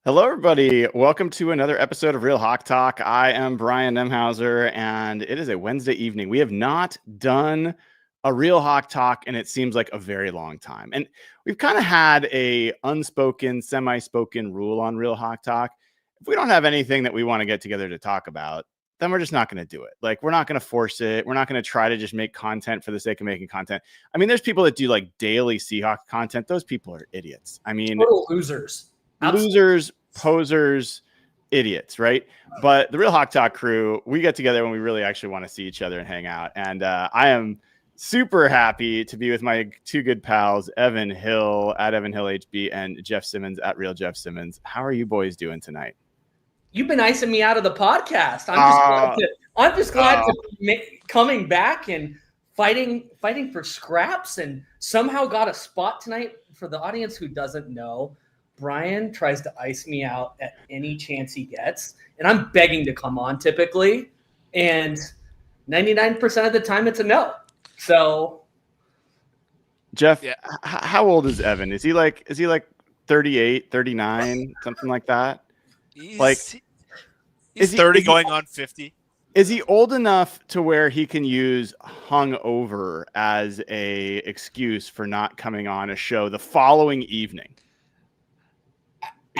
Hello, everybody. Welcome to another episode of Real Hawk Talk. I am Brian Nemhauser, and it is a Wednesday evening. We have not done a Real Hawk Talk, and it seems like a very long time. And we've kind of had a unspoken, semi-spoken rule on Real Hawk Talk. If we don't have anything that we want to get together to talk about, then we're just not going to do it. Like, we're not going to force it. We're not going to try to just make content for the sake of making content. I mean, there's people that do like daily Seahawks content. Those people are idiots. I mean, total losers. Losers, posers, idiots, right? But the Real Hawk Talk crew, we get together when we really actually want to see each other and hang out. And I am super happy to be with my two good pals, Evan Hill at Evan Hill HB and Jeff Simmons at Real Jeff Simmons. How are you boys doing tonight? You've been icing me out of the podcast. I'm just glad to be coming back and fighting for scraps, and somehow got a spot tonight. For the audience who doesn't know, Brian tries to ice me out at any chance he gets, and I'm begging to come on typically, and 99% of the time it's a no. So, Jeff, how old is Evan? Is he like 38, 39, something like that? He's 30 going on 50. Is he old enough to where he can use hungover as a excuse for not coming on a show the following evening?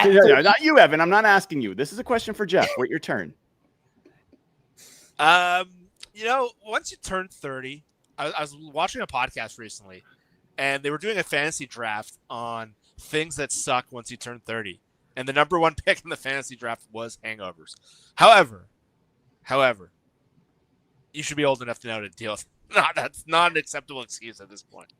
No, not you, Evan. I'm not asking you. This is a question for Jeff. Wait your turn. Once you turn 30, I was watching a podcast recently, and they were doing a fantasy draft on things that suck once you turn 30. And the number one pick in the fantasy draft was Hangovers. However, you should be old enough to know to deal with it. No, that's not an acceptable excuse at this point.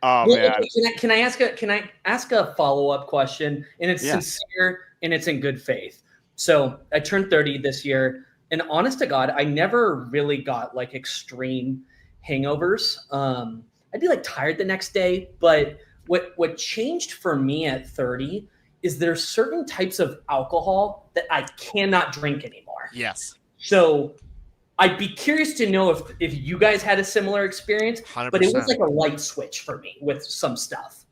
Oh, man. Can I ask a follow-up question? And it's sincere and it's in good faith. So I turned 30 this year, and honest to God, I never really got like extreme hangovers. I'd be like tired the next day, but what changed for me at 30 is there's certain types of alcohol that I cannot drink anymore. Yes. So I'd be curious to know if you guys had a similar experience, 100%. But it was like a light switch for me with some stuff.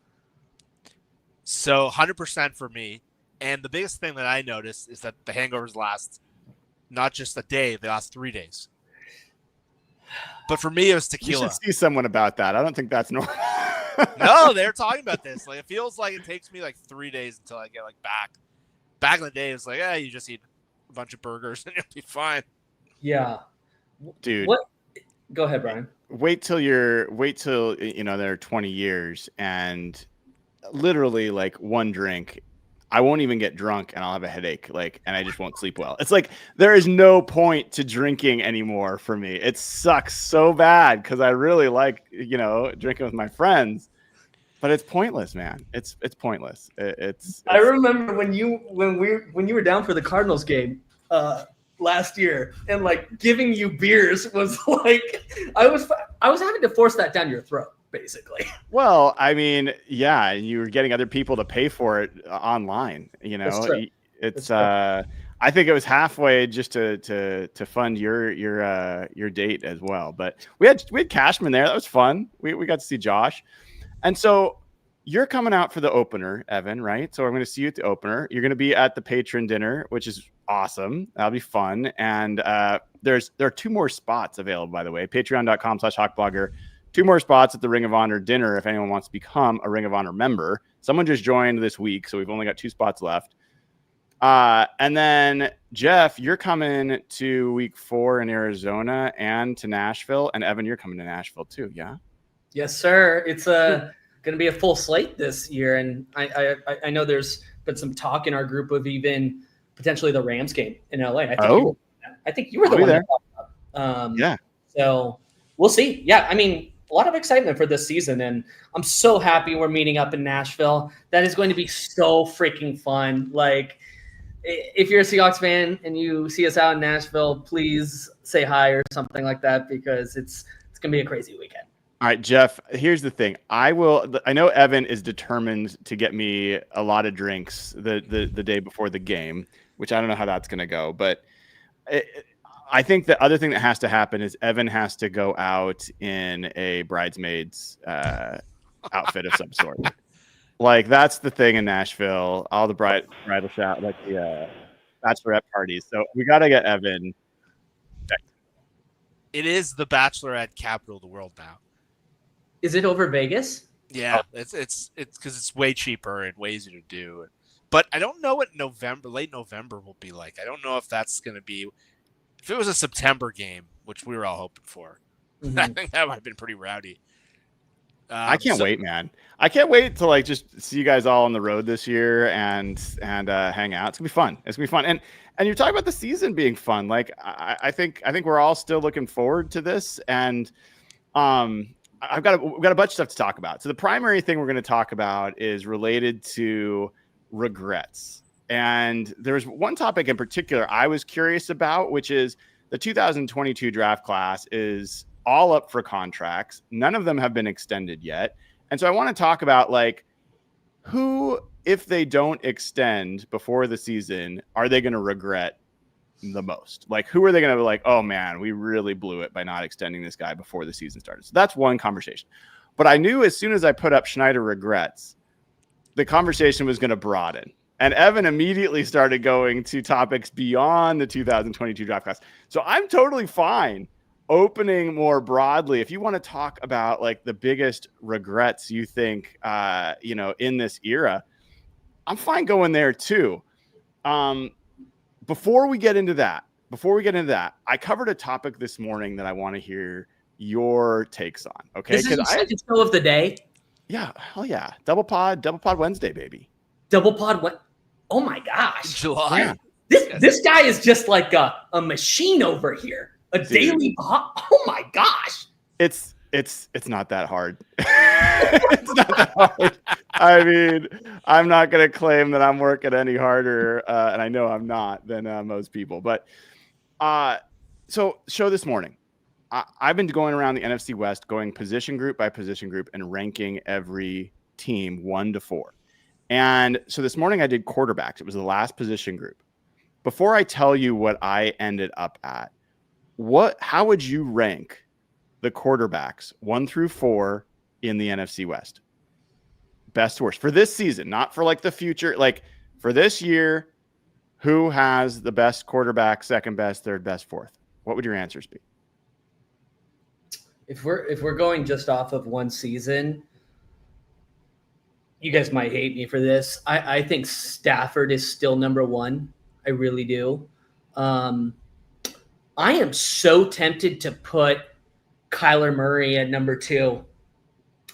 So 100% for me. And the biggest thing that I noticed is that the hangovers last not just a day, they last 3 days. But for me, it was tequila. You should see someone about that. I don't think that's normal. No, they're talking about this. Like, it feels like it takes me like 3 days until I get like back. Back in the day, it was like, you just eat a bunch of burgers and you'll be fine. Yeah. Dude. What? Go ahead, Brian. Wait till there are 20 years and literally like one drink, I won't even get drunk and I'll have a headache, and I just won't sleep well. It's like there is no point to drinking anymore for me. It sucks so bad because I really like, drinking with my friends, but it's pointless, man. It's pointless. I remember when you were down for the Cardinals game last year, and like giving you beers was like I was having to force that down your throat, basically. Well, I mean, yeah, you were getting other people to pay for it online. That's true. It's I think it was halfway just to fund your date as well. But we had Cashman there. That was fun. We got to see Josh, and so you're coming out for the opener, Evan, right? So I'm going to see you at the opener. You're going to be at the Patron dinner, which is awesome. That'll be fun. And there are 2 more spots available, by the way. Patreon.com/hawkblogger. 2 more spots at the Ring of Honor dinner if anyone wants to become a Ring of Honor member. Someone just joined this week, so we've only got 2 spots left. And then, Jeff, you're coming to week 4 in Arizona and to Nashville. And Evan, you're coming to Nashville too, yeah? Yes, sir. It's going to be a full slate this year. And I know there's been some talk in our group of even potentially the Rams game in LA. I think you were the one that talked about. Yeah. So we'll see. Yeah, I mean, a lot of excitement for this season, and I'm so happy we're meeting up in Nashville. That is going to be so freaking fun. Like, if you're a Seahawks fan and you see us out in Nashville, please say hi or something like that, because it's going to be a crazy weekend. All right, Jeff, here's the thing. I know Evan is determined to get me a lot of drinks the day before the game, which I don't know how that's going to go. But I think the other thing that has to happen is Evan has to go out in a bridesmaid's outfit of some sort. Like that's the thing in Nashville. All the bridal shout, like the bachelorette parties. So we got to get Evan. It is the bachelorette capital of the world now. Is it over Vegas? Yeah, it's because it's way cheaper and way easier to do. But I don't know what late November will be like. I don't know if that's going to be. If it was a September game, which we were all hoping for, I think that might have been pretty rowdy. I can't wait, man. I can't wait to like just see you guys all on the road this year and hang out. It's gonna be fun. It's gonna be fun. And you're talking about the season being fun. Like I think we're all still looking forward to this. And we've got a bunch of stuff to talk about. So the primary thing we're going to talk about is related to regrets. And there's one topic in particular I was curious about, which is the 2022 draft class is all up for contracts. None of them have been extended yet. And so I want to talk about like who, if they don't extend before the season, are they going to regret the most? Like who are they going to be like, oh man, we really blew it by not extending this guy before the season started. So that's one conversation. But I knew as soon as I put up Schneider regrets, the conversation was going to broaden. And Evan immediately started going to topics beyond the 2022 draft class. So I'm totally fine opening more broadly. If you want to talk about like the biggest regrets you think, in this era, I'm fine going there too. Before we get into that, I covered a topic this morning that I want to hear your takes on. Okay. This is the second show of the day. Yeah. Hell yeah. Double pod Wednesday, baby. Double pod. What? Oh my gosh. July. Yeah. This guy is just like a machine over here. Daily pod. Oh my gosh. It's not that hard. It's not that hard. I mean, I'm not going to claim that I'm working any harder, and I know I'm not, than most people. But so show this morning, I've been going around the NFC West, going position group by position group and ranking every team 1 to 4. And so this morning I did quarterbacks. It was the last position group. Before I tell you what I ended up at, how would you rank the quarterbacks 1 through 4 in the NFC West? Best to worst for this season, not for like the future. Like for this year, who has the best quarterback, second best, third best, fourth? What would your answers be? If we're going just off of one season, you guys might hate me for this. I think Stafford is still number 1. I really do. I am so tempted to put Kyler Murray at number 2.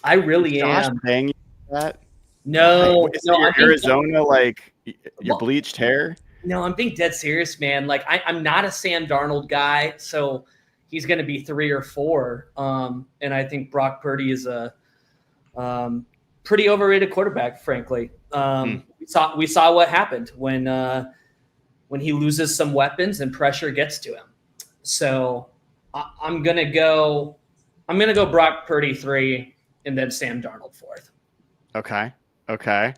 I really am. Saying that? No, I'm Arizona, like your bleached hair. No, I'm being dead serious, man. Like I'm not a Sam Darnold guy, so he's going to be 3 or 4. And I think Brock Purdy is a pretty overrated quarterback, frankly. We saw what happened when he loses some weapons and pressure gets to him. So I'm gonna go Brock Purdy 3 and then Sam Darnold 4th. Okay.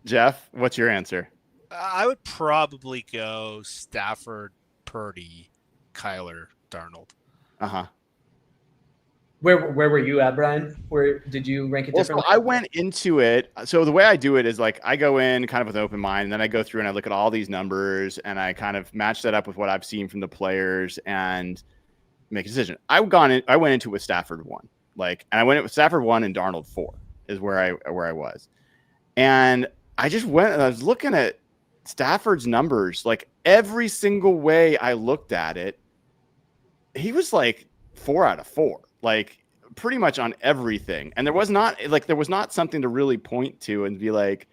Jeff, what's your answer? I would probably go Stafford, Purdy, Kyler, Darnold. Where were you at, Brian? Where did you rank it differently? So I went into it. So the way I do it is like I go in kind of with an open mind, and then I go through and I look at all these numbers and I kind of match that up with what I've seen from the players and make a decision. I went into it with Stafford 1, and I went with Stafford 1 and Darnold 4 is where I was, and I just went and I was looking at Stafford's numbers, like every single way I looked at it, he was like 4 out of 4. Like pretty much on everything. And there was not something to really point to and be like,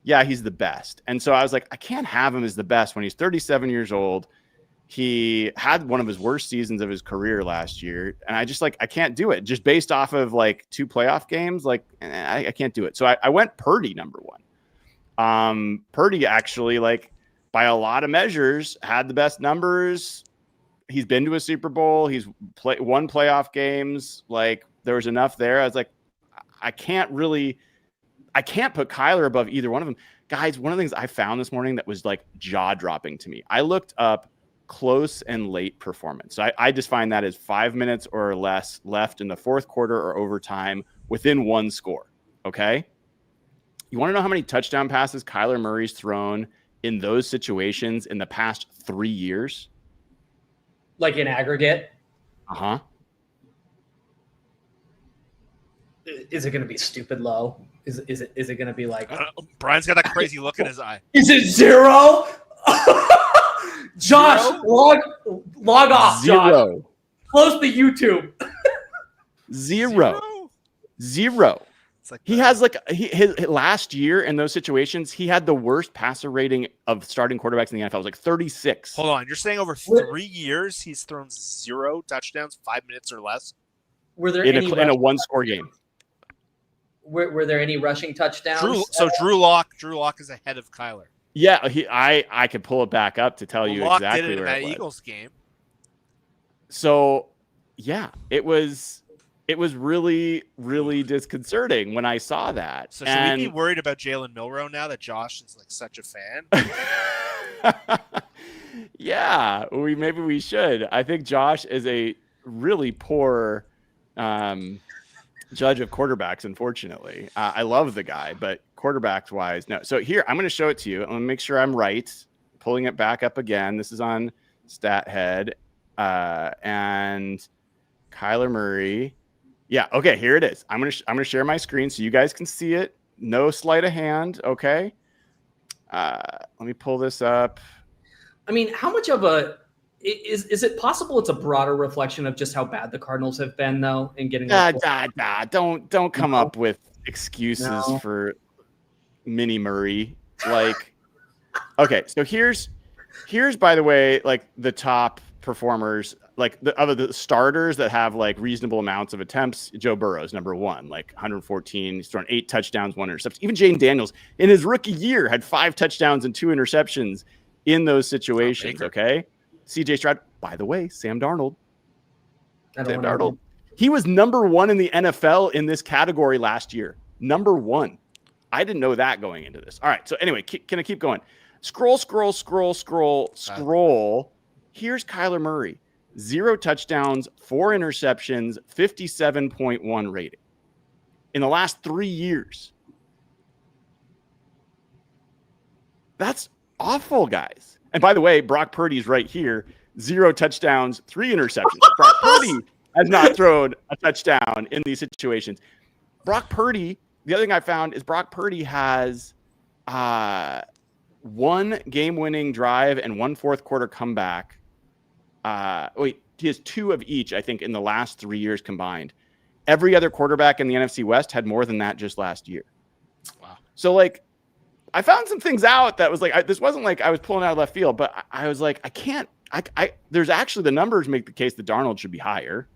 yeah, he's the best. And so I was like, I can't have him as the best when he's 37 years old. He had one of his worst seasons of his career last year. And I just I can't do it just based off of like 2 playoff games. Like I can't do it. So I went Purdy number 1. Purdy actually, like by a lot of measures, had the best numbers. He's been to a Super Bowl. He's won playoff games. Like there was enough there. I was like, I can't put Kyler above either one of them. Guys, one of the things I found this morning that was like jaw dropping to me, I looked up close and late performance. So I just find that as 5 minutes or less left in the fourth quarter or overtime within 1 score. Okay. You want to know how many touchdown passes Kyler Murray's thrown in those situations in the past 3 years? Like in aggregate? Uh-huh. Is it going to be stupid low? Is it going to be like... Brian's got that crazy look in his eye. Is it 0? Josh, log off, Josh. 0. Close the YouTube. 0. It's like He has like his last year in those situations, he had the worst passer rating of starting quarterbacks in the NFL. It was like 36. Hold on, you're saying over 3 years he's thrown 0 touchdowns, 5 minutes or less? Were there in any a one-score game. Were there any rushing touchdowns? Drew Lock is ahead of Kyler. Yeah, I could pull it back up to tell you Lock exactly did it in where that it was. Eagles game. So, yeah, it was really, really disconcerting when I saw that. So should we be worried about Jalen Milroe now that Josh is like such a fan? Yeah, maybe we should. I think Josh is a really poor judge of quarterbacks, unfortunately. I love the guy, but quarterbacks wise, no. So here, I'm going to show it to you. I'm going to make sure I'm right. Pulling it back up again. This is on StatHead. And Kyler Murray. Yeah, okay, here it is. I'm gonna share my screen so you guys can see it. No sleight of hand, okay? Let me pull this up. I mean, how much of a is it possible it's a broader reflection of just how bad the Cardinals have been, though, in getting? Don't come up with excuses for Mini Murray. Like, okay, so here's by the way, like the top performers, like the starters that have like reasonable amounts of attempts. Joe Burrow's number 1, like 114. He's thrown 8 touchdowns, 1 interception. Even Jaden Daniels in his rookie year had 5 touchdowns and 2 interceptions in those situations. Okay. CJ Stroud, by the way, Sam Darnold. He was number 1 in the NFL in this category last year. Number 1. I didn't know that going into this. All right. So anyway, can I keep going? Scroll. Here's Kyler Murray. 0 touchdowns, 4 interceptions, 57.1 rating in the last 3 years. That's awful, guys. And by the way, Brock Purdy's right here. 0 touchdowns, 3 interceptions. Brock Purdy has not thrown a touchdown in these situations. Brock Purdy, the other thing I found is Brock Purdy has 1 game-winning drive and 1 fourth quarter comeback. He has 2 of each, I think, in the last 3 years combined. Every other quarterback in the NFC West had more than that just last year. Wow. So, like, I found some things out that was like, this wasn't like I was pulling out of left field, but I was like, there's actually the numbers make the case that Darnold should be higher,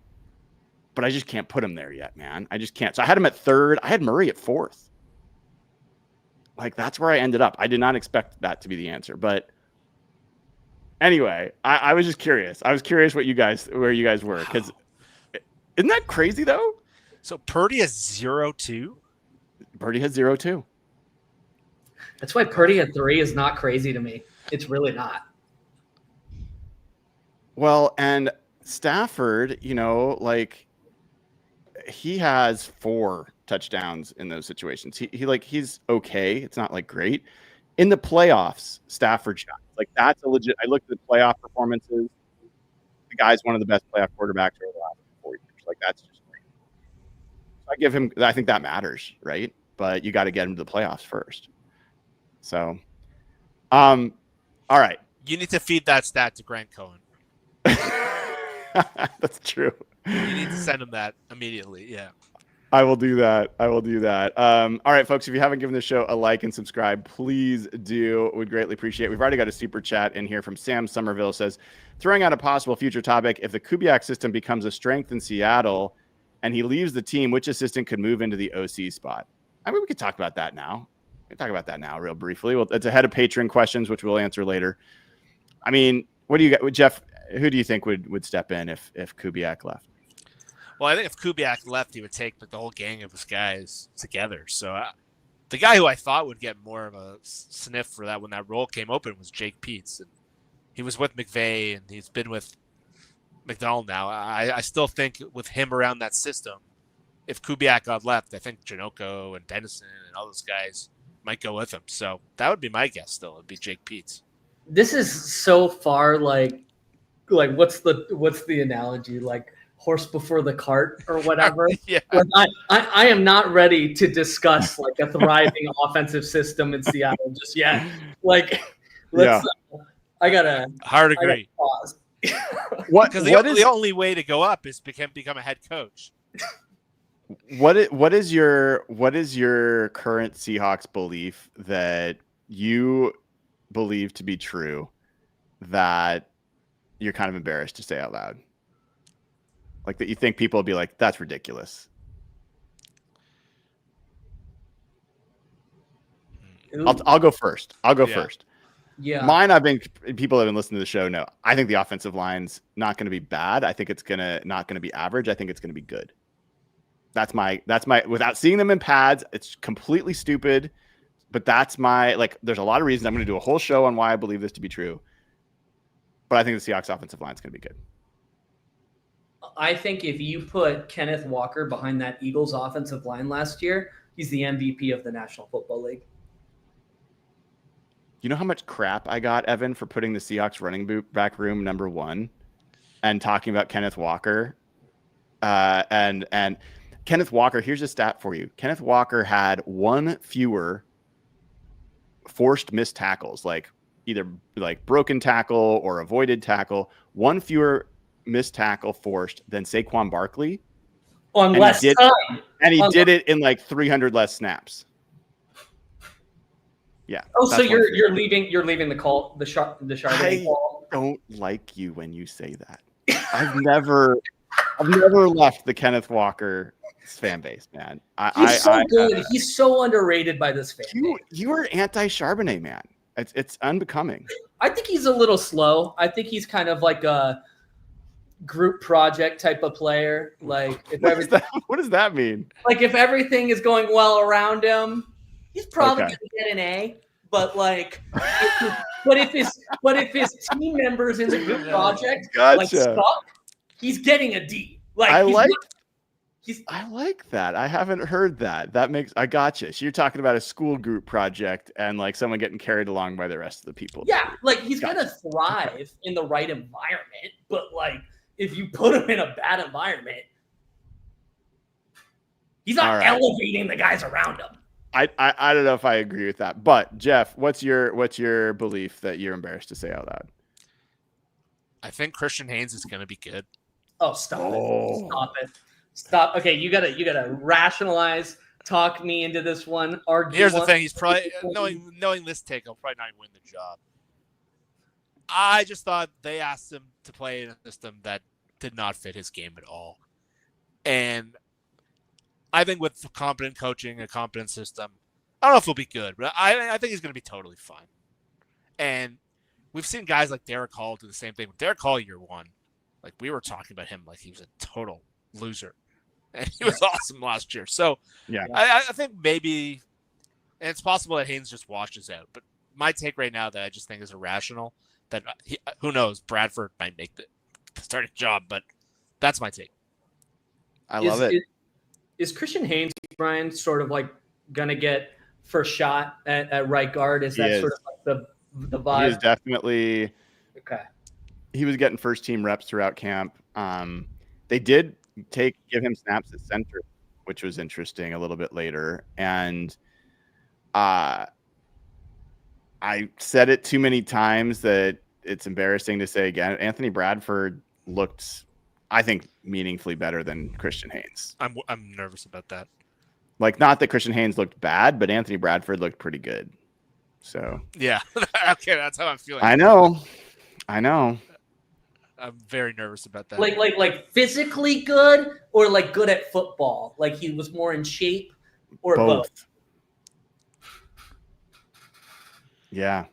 but I just can't put him there yet, man. I just can't. So I had him at 3rd. I had Murray at 4th. Like, that's where I ended up. I did not expect that to be the answer, but anyway, I was just curious. I was curious where you guys were, because isn't that crazy though? So Purdy has 0-2. Purdy has 0-2. That's why Purdy at 3 is not crazy to me. It's really not. Well, and Stafford, like he has 4 touchdowns in those situations. He's okay. It's not like great. In the playoffs, Stafford shot. Like, that's a legit. I looked at the playoff performances. The guy's one of the best playoff quarterbacks over the last 4 years. Like, that's just great. So I think that matters, right? But you got to get him to the playoffs first. So, all right. You need to feed that stat to Grant Cohen. That's true. You need to send him that immediately. Yeah. I will do that. All right, folks, if you haven't given the show a like and subscribe, please do. We'd greatly appreciate it. We've already got a super chat in here from Sam Somerville. Says, throwing out a possible future topic, if the Kubiak system becomes a strength in Seattle and he leaves the team, which assistant could move into the OC spot? I mean, we could talk about that now. Real briefly. Well, it's ahead of Patron questions, which we'll answer later. I mean, what do you got, Jeff? Who do you think would step in if Kubiak left? Well, I think if Kubiak left, he would take the whole gang of his guys together. So the guy who I thought would get more of a sniff for that when that role came open was Jake Peetz. And he was with McVay, and he's been with McDonald now. I still think with him around that system, if Kubiak got left, I think Janoko and Dennison and all those guys might go with him. So that would be my guess. Still, it'd be Jake Peets. This is so far like what's the analogy, like horse before the cart or whatever. Yeah. Like, I am not ready to discuss like a thriving offensive system in Seattle just yet. Like, let's. I gotta hard agree. Pause. Because the only way to go up is become a head coach. What is your current Seahawks belief that you believe to be true that you're kind of embarrassed to say out loud? Like that you think people will be like, that's ridiculous. I'll go first. First. Yeah. Mine, people that have been listening to the show know, I think the offensive line's not going to be bad. I think it's not going to be average. I think it's going to be good. That's my, without seeing them in pads, it's completely stupid, but that's my, like, there's a lot of reasons. I'm going to do a whole show on why I believe this to be true, but I think the Seahawks offensive line is going to be good. I think if you put Kenneth Walker behind that Eagles offensive line last year, he's the MVP of the National Football League. You know how much crap I got, Evan, for putting the Seahawks running back room number 1 and talking about Kenneth Walker? And Kenneth Walker, here's a stat for you. Kenneth Walker had 1 fewer forced missed tackles, like either like broken tackle or avoided tackle, 1 fewer missed tackle forced than Saquon Barkley. On less time. And he did it in like 300 less snaps. Yeah. Oh, so you're leaving the call, the Chardonnay call. I don't like you when you say that. I've never left the Kenneth Walker fan base, man. He's so good. He's so underrated by this fan base. You are anti-Charbonnet, man. It's unbecoming. I think he's a little slow. I think he's kind of like a group project type of player. Like what does that mean? Like if everything is going well around him, he's probably going to get an A. But like, if his team members in the group project like suck, he's getting a D. Like I like that. I haven't heard that. I gotcha. So you're talking about a school group project and like someone getting carried along by the rest of the people. Yeah, like he's gonna thrive in the right environment, but like if you put him in a bad environment, he's not elevating the guys around him. I don't know if I agree with that. But Jeff, what's your belief that you're embarrassed to say out loud? I think Christian Haynes is gonna be good. Oh, stop it. Stop. Okay, you gotta rationalize, talk me into this one. Argue. Here's the thing: he's probably knowing this take, he'll probably not win the job. I just thought they asked him to play in a system that did not fit his game at all, and I think with competent coaching, a competent system, I don't know if he'll be good, but I think he's going to be totally fine. And we've seen guys like Derek Hall do the same thing. Derek Hall year 1, like we were talking about him like he was a total loser. And he was awesome last year. So yeah, I think maybe, and it's possible that Haynes just washes out. But my take right now that I just think is irrational, that who knows, Bradford might make the starting job, but that's my take. I love it. Is Christian Haynes, Brian, sort of like going to get first shot at right guard? Is that sort of like the vibe? He is definitely. Okay. He was getting first team reps throughout camp. They did give him snaps at center, which was interesting a little bit later. And I said it too many times that it's embarrassing to say again. Anthony Bradford looked, I think, meaningfully better than Christian Haynes. I'm nervous about that. Like, not that Christian Haynes looked bad, but Anthony Bradford looked pretty good. So yeah, okay, that's how I'm feeling. I know. I'm very nervous about that. Like physically good or like good at football? Like he was more in shape or both? Yeah.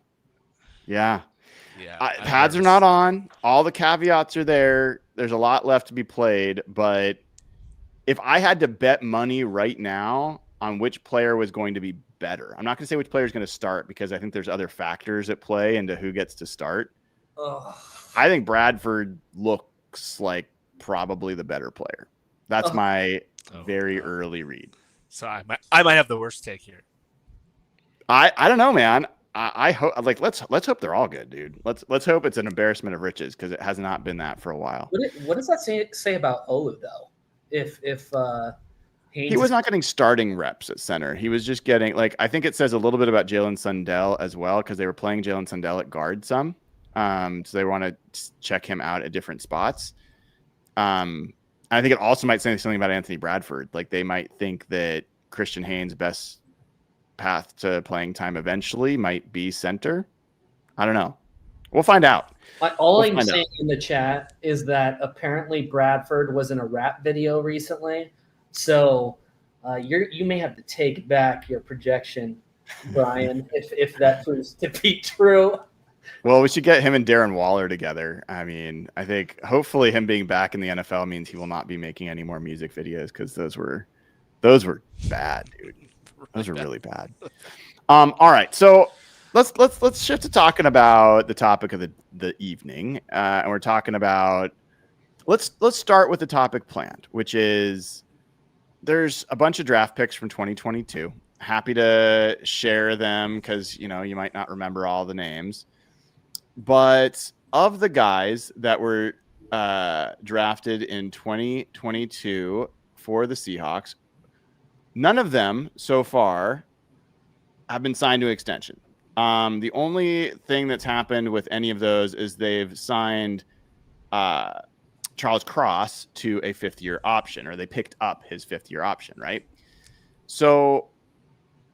Pads are not on. All the caveats are there. There's a lot left to be played. But if I had to bet money right now on which player was going to be better, I'm not going to say which player is going to start because I think there's other factors at play into who gets to start. I think Bradford looks like probably the better player. That's my very early read. So I might have the worst take here. I don't know, man. I hope let's hope they're all good, dude. Let's hope it's an embarrassment of riches because it has not been that for a while. What does that say about Olu though? If Haynes he was not getting starting reps at center, he was just getting I think it says a little bit about Jalen Sundell as well because they were playing Jalen Sundell at guard some, so they want to check him out at different spots. I think it also might say something about Anthony Bradford. They might think that Christian Haynes' best path to playing time eventually might be center. I don't know. We'll find out. All I'm saying in the chat is that apparently Bradford was in a rap video recently. So you may have to take back your projection, Brian, if that proves to be true. Well, we should get him and Darren Waller together. I mean, I think hopefully him being back in the NFL means he will not be making any more music videos because those were bad, dude. Those are really bad. All right, so let's shift to talking about the topic of the evening, and we're talking about let's start with the topic planned, which is there's a bunch of draft picks from 2022. Happy to share them because you might not remember all the names, but of the guys that were drafted in 2022 for the Seahawks, none of them so far have been signed to an extension. The only thing that's happened with any of those is they've signed Charles Cross to a 5th-year option, or they picked up his 5th-year option, right? So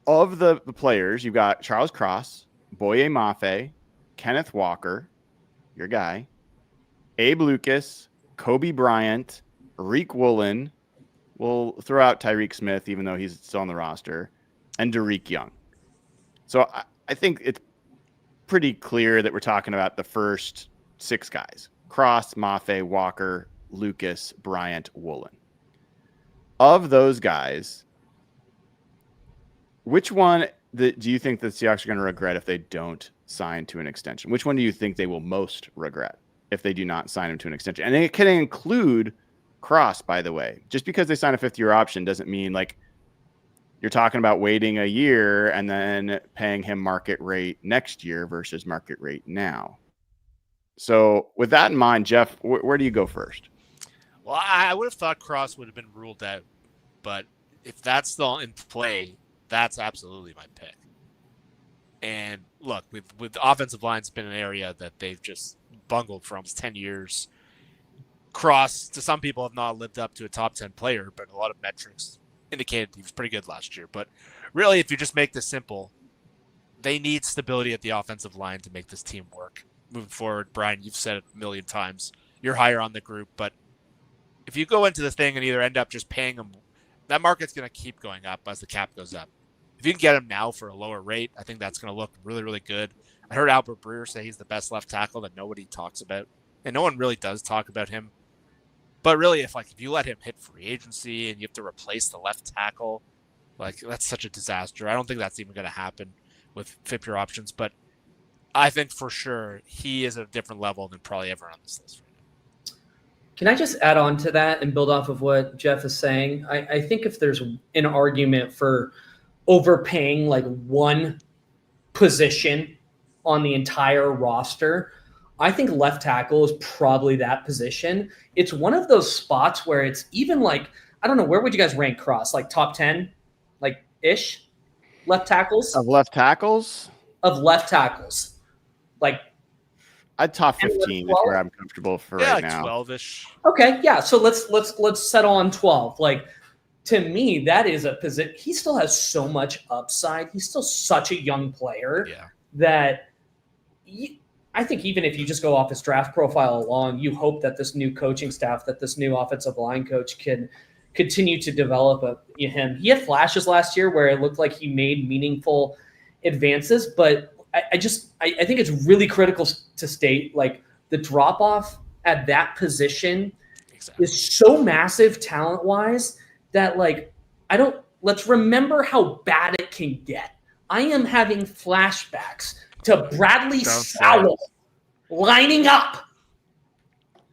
of the players, you've got Charles Cross, Boye Mafe, Kenneth Walker, your guy, Abe Lucas, Kobe Bryant, Reek Woolen. We'll throw out Tyreek Smith, even though he's still on the roster, and Derek Young. So I think it's pretty clear that we're talking about the first 6 guys: Cross, Mafe, Walker, Lucas, Bryant, Woolen. Of those guys, which one do you think the Seahawks are going to regret if they don't sign to an extension? Which one do you think they will most regret if they do not sign him to an extension? And it can include Cross, by the way. Just because they sign a 5th-year option doesn't mean you're talking about waiting a year and then paying him market rate next year versus market rate now. So with that in mind, Jeff, where do you go first? Well, I would have thought Cross would have been ruled out, but if that's still in play, that's absolutely my pick. And look, with the offensive line, it's been an area that they've just bungled for almost 10 years. Cross, to some people, have not lived up to a top 10 player, but a lot of metrics indicated he was pretty good last year. But really, if you just make this simple, they need stability at the offensive line to make this team work moving forward. Brian, you've said it a million times. You're higher on the group, but if you go into the thing and either end up just paying them, that market's going to keep going up as the cap goes up. If you can get him now for a lower rate, I think that's going to look really, really good. I heard Albert Breer say he's the best left tackle that nobody talks about, and no one really does talk about him. But really, if you let him hit free agency and you have to replace the left tackle, that's such a disaster. I don't think that's even going to happen with 5th-year options. But I think for sure he is at a different level than probably ever on this list right now. Can I just add on to that and build off of what Jeff is saying? I think if there's an argument for overpaying one position on the entire roster, I think left tackle is probably that position. It's one of those spots where it's even I don't know, where would you guys rank Cross? Top 10, ish left tackles? Of left tackles? Of left tackles. I'd top 15 is where I'm comfortable for right now. 12-ish. Okay, yeah. So let's settle on 12. To me, that is a position. He still has so much upside. He's still such a young player that I think even if you just go off his draft profile alone, you hope that this new coaching staff, that this new offensive line coach can continue to develop him. He had flashes last year where it looked like he made meaningful advances, but I think it's really critical to state the drop off at that position is so massive talent wise that let's remember how bad it can get. I am having flashbacks to Bradley Sowell lining up,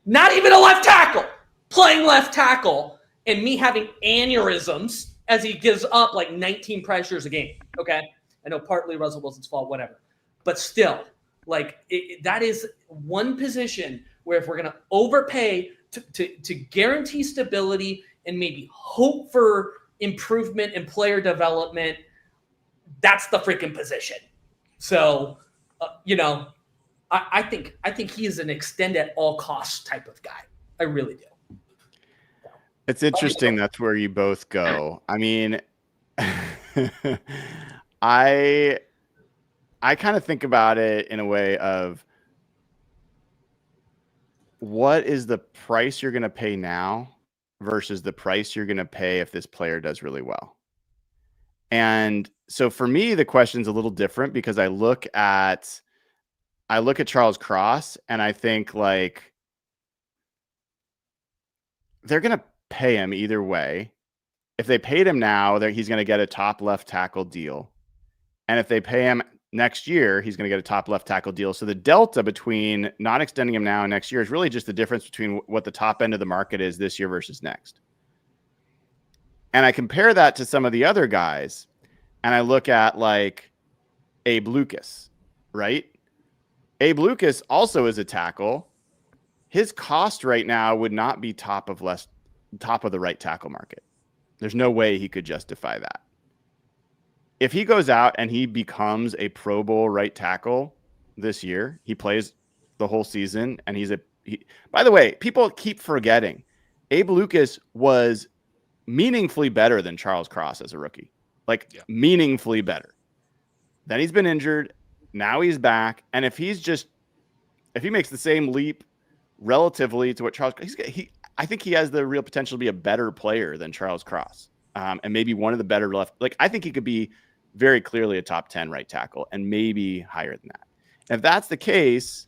not even a left tackle, playing left tackle, and me having aneurysms as he gives up 19 pressures a game. Okay. I know partly Russell Wilson's fault, whatever. But still, like that is one position where if we're going to overpay to guarantee stability and maybe hope for improvement in player development, that's the freaking position. So, I think he is an extend at all costs type of guy. I really do. It's interesting. That's where you both go. I mean, I kind of think about it in a way of what is the price you're going to pay now versus the price you're going to pay if this player does really well. And so for me, the question's a little different because I look at Charles Cross and I think like they're going to pay him either way. If they paid him now, he's going to get a top left tackle deal. And if they pay him next year, he's going to get a top left tackle deal. So the delta between not extending him now and next year is really just the difference between what the top end of the market is this year versus next. And I compare that to some of the other guys, and I look at like Abe Lucas, right? Abe Lucas also is a tackle. His cost right now would not be top of the right tackle market. There's no way he could justify that. If he goes out and he becomes a Pro Bowl right tackle this year, he plays the whole season, and by the way, people keep forgetting Abe Lucas was meaningfully better than Charles Cross as a rookie, meaningfully better. Then he's been injured. Now he's back. And if he makes the same leap relatively to what Charles, I think he has the real potential to be a better player than Charles Cross. And maybe one of the better left. I think he could be very clearly a top 10 right tackle and maybe higher than that. And if that's the case,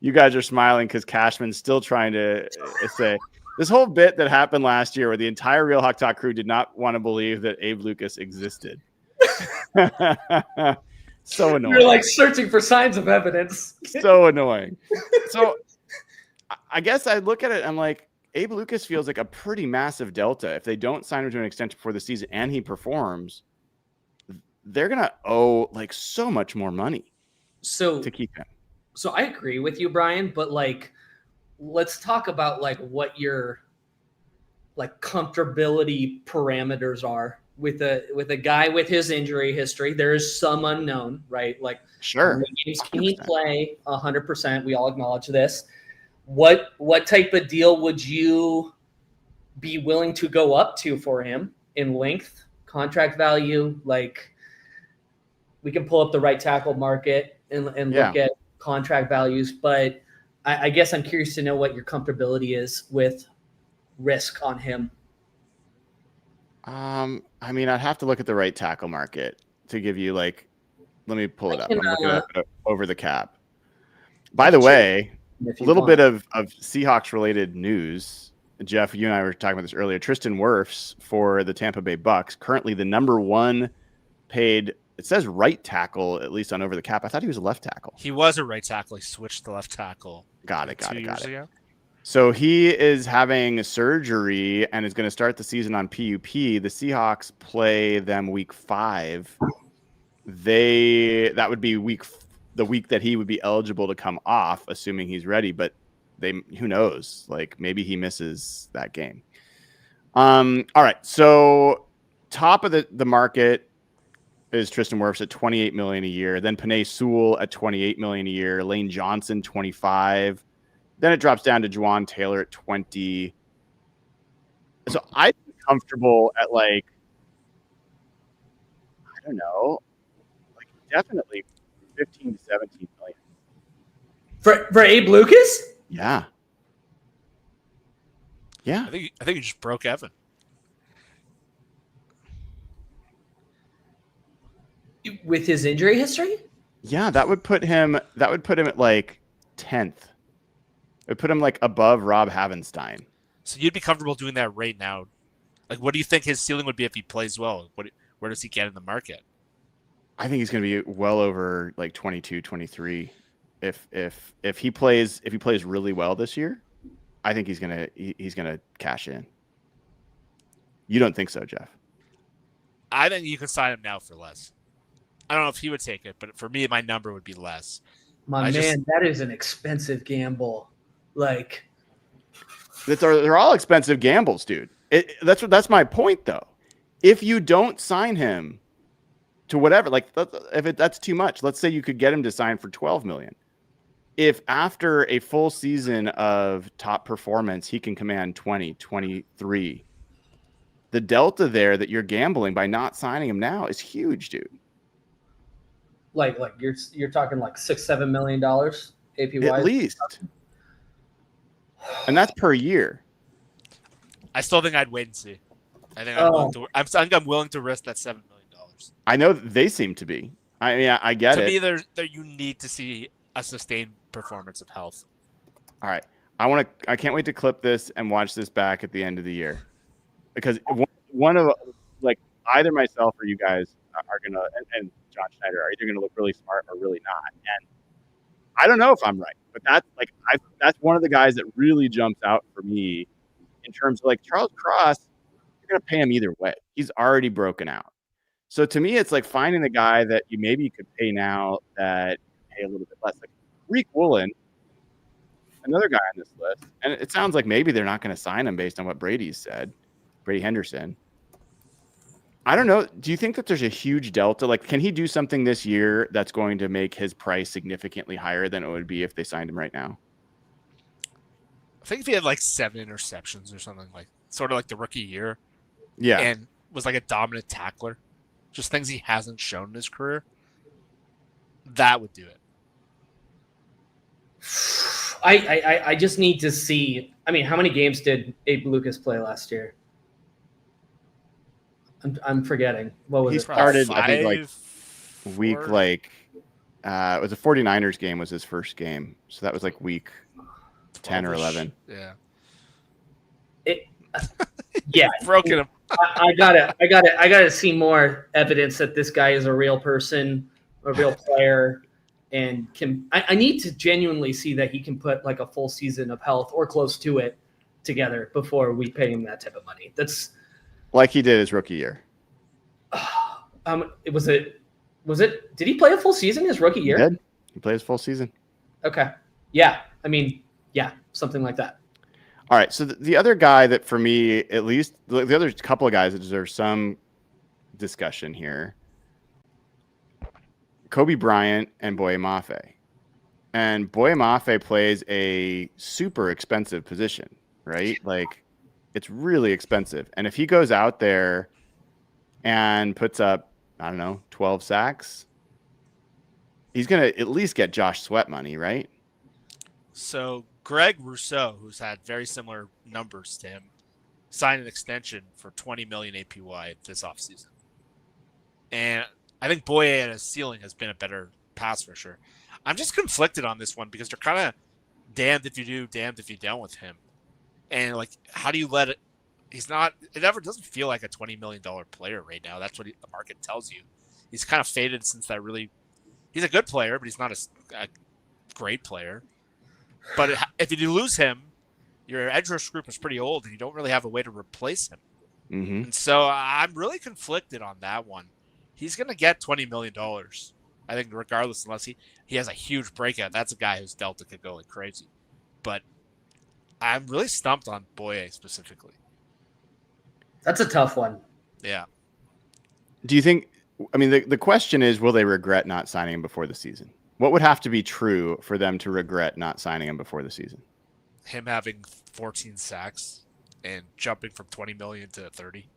you guys are smiling because Cashman's still trying to say this whole bit that happened last year where the entire Real Hawk Talk crew did not want to believe that Abe Lucas existed. So annoying. You're like searching for signs of evidence. So annoying. So I guess I look at it, I'm like, Abe Lucas feels like a pretty massive delta. If they don't sign him to an extension before the season and he performs, they're going to owe like so much more money to keep him. So I agree with you, Brian, but let's talk about what your comfortability parameters are with a guy with his injury history. There is some unknown, right? Sure. How many games can he play? 100%. We all acknowledge this. What type of deal would you be willing to go up to for him in length, contract value? We can pull up the right tackle market and look at contract values, but I guess I'm curious to know what your comfortability is with risk on him. I mean, I'd have to look at the right tackle market to give you let me pull it up. I'm looking at it over the cap. By the way, a little bit of Seahawks related news. Jeff, you and I were talking about this earlier. Tristan Wirfs for the Tampa Bay Bucks, currently the number one paid. It says right tackle, at least on Over the Cap. I thought he was a left tackle. He was a right tackle. He switched to left tackle. Got it. Ago. So he is having surgery and is going to start the season on PUP. The Seahawks play them week 5. That would be the week that he would be eligible to come off, assuming he's ready. But who knows? Maybe he misses that game. All right. So top of the market is Tristan Wirfs at $28 million a year. Then Penei Sewell at $28 million a year. Lane Johnson, $25. Then it drops down to Juwan Taylor at $20. So I'd be comfortable at I don't know, definitely 15 to 17 million. For Abe Lucas? Yeah. I think you just broke Evan. With his injury history? Yeah, that would put him at 10th. It would put him above Rob Havenstein. So you'd be comfortable doing that right now. What do you think his ceiling would be if he plays well? Where does he get in the market? I think he's going to be well over 22, 23. If he plays really well this year, I think he's going to cash in. You don't think so, Jeff? I think you can sign him now for less. I don't know if he would take it, but for me, my number would be less. That is an expensive gamble. Like, they're all expensive gambles, dude. That's my point, though. If you don't sign him to whatever, like that's too much. Let's say you could get him to sign for $12 million. If after a full season of top performance, he can command 20, 23, the delta there that you're gambling by not signing him now is huge, dude. Like you're talking like $6-7 million APY at least, and that's per year. I still think I'd wait and see. I think I'm willing to risk that $7 million. I know they seem to be. I mean, I get it. To me, you need to see a sustained performance of health. All right, I can't wait to clip this and watch this back at the end of the year, because one of like either myself or you guys are gonna and John Schneider are either gonna look really smart or really not, and I don't know if I'm right, but that's one of the guys that really jumps out for me in terms of like Charles Cross. You're gonna pay him either way. He's already broken out. So to me, it's like finding the guy that you could pay now that pay a little bit less. Like Reek Woolen, another guy on this list, and it sounds like maybe they're not going to sign him based on what Brady's said. Brady Henderson. I don't know. Do you think that there's a huge delta? Like, can he do something this year that's going to make his price significantly higher than it would be if they signed him right now? I think if he had like 7 interceptions or something, like sort of like the rookie year, yeah, and was like a dominant tackler, just things he hasn't shown in his career, that would do it. I just need to see. I mean, how many games did Abe Lucas play last year? I'm forgetting. What was he it? started, I think, like week like it was a 49ers game was his first game, so that was like week 10 or 11. Yeah. Yeah. Broken him. I gotta see more evidence that this guy is a real person, a real player, and I need to genuinely see that he can put like a full season of health or close to it together before we pay him that type of money. That's like he did his rookie year. Was it? Did he play a full season his rookie year? He did. He played his full season. Okay. Yeah. I mean, yeah, something like that. All right. So the other guy that for me, at least the other couple of guys that deserve some discussion here, Kobe Bryant and Boye Mafe. And Boye Mafe plays a super expensive position, right? Like it's really expensive. And if he goes out there and puts up, I don't know, 12 sacks, he's going to at least get Josh Sweat money, right? So Greg Rousseau, who's had very similar numbers to him, signed an extension for $20 million APY this offseason. And I think Boye at his ceiling has been a better pass rusher. I'm just conflicted on this one because you're kind of damned if you do, damned if you don't with him. And like, how do you let it? It never doesn't feel like a $20 million player right now. That's what the market tells you. He's kind of faded since that really, he's a good player, but he's not a great player. But if you do lose him, your edge rush group is pretty old and you don't really have a way to replace him. Mm-hmm. And so I'm really conflicted on that one. He's going to get $20 million, I think, regardless, unless he has a huge breakout. That's a guy whose delta could go like crazy. But I'm really stumped on Boye specifically. That's a tough one. Yeah. Do you think, I mean, the question is, will they regret not signing him before the season? What would have to be true for them to regret not signing him before the season? Him having 14 sacks and jumping from 20 million to 30.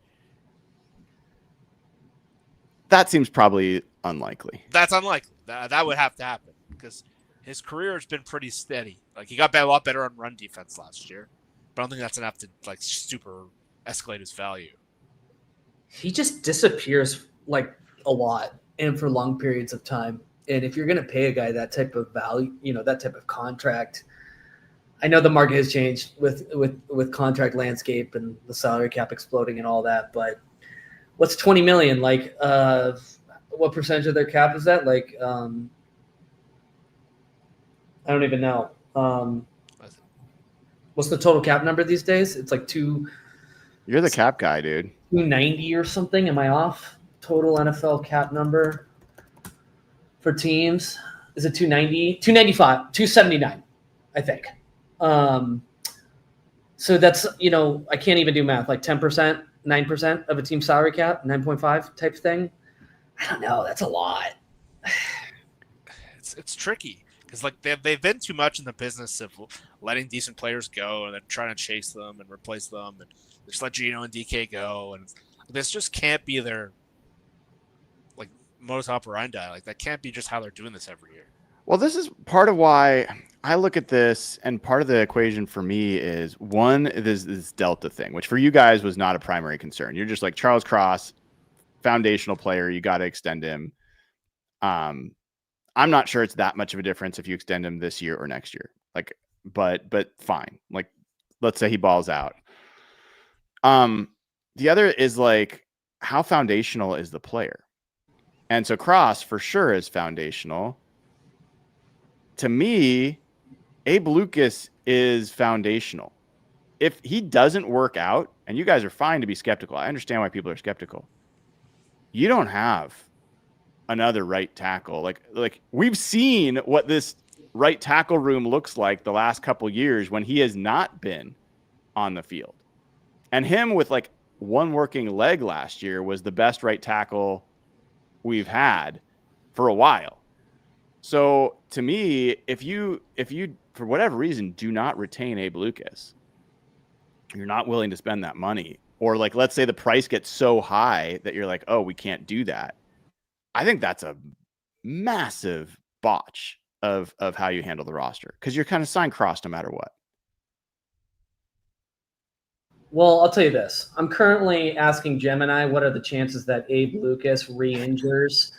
That seems probably unlikely. That's unlikely. That would have to happen because his career has been pretty steady. Like he got a lot better on run defense last year, but I don't think that's enough to like super escalate his value. He just disappears like a lot and for long periods of time. And if you're going to pay a guy that type of value, that type of contract, I know the market has changed with contract landscape and the salary cap exploding and all that, but what's 20 million? Like, what percentage of their cap is that? Like, I don't even know. What's the total cap number these days? It's like You're the cap guy, dude. 290 or something. Am I off? total NFL cap number for teams. Is it 290? 295, 279, I think. So that's, I can't even do math, like 10%, 9% of a team salary cap, 9.5 type thing. I don't know. That's a lot. It's tricky because like they've been too much in the business of letting decent players go and then trying to chase them and replace them and just let Gino and DK go, and this just can't be their like modus operandi. Like that can't be just how they're doing this every year. Well, this is part of why I look at this, and part of the equation for me is one, this Delta thing, which for you guys was not a primary concern. You're just like Charles Cross, foundational player, you got to extend him. I'm not sure it's that much of a difference if you extend him this year or next year. Like, but fine. Like, let's say he balls out. The other is like, how foundational is the player? And so Cross for sure is foundational. To me, Abe Lucas is foundational. If he doesn't work out, and you guys are fine to be skeptical, I understand why people are skeptical. You don't have another right tackle. Like we've seen what this right tackle room looks like the last couple years when he has not been on the field. And him with like one working leg last year was the best right tackle we've had for a while. So to me, if you for whatever reason do not retain Abe Lucas, you're not willing to spend that money, or like let's say the price gets so high that you're like, oh, we can't do that. I think that's a massive botch of how you handle the roster, because you're kind of signed Cross no matter what. Well, I'll tell you this. I'm currently asking Gemini what are the chances that Abe Lucas re-injures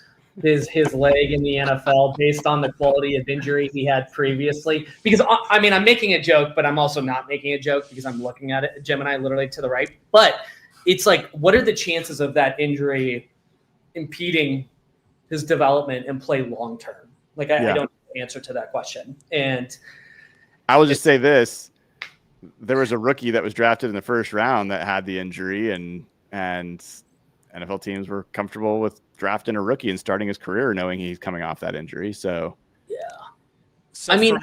his leg in the NFL based on the quality of injury he had previously. Because, I mean, I'm making a joke, but I'm also not making a joke because I'm looking at it, Gemini literally to the right. But it's like, what are the chances of that injury impeding his development and play long-term? Like, I don't know the answer to that question. And I will just say this. There was a rookie that was drafted in the first round that had the injury, and NFL teams were comfortable with drafting a rookie and starting his career knowing he's coming off that injury. So, yeah. So I mean,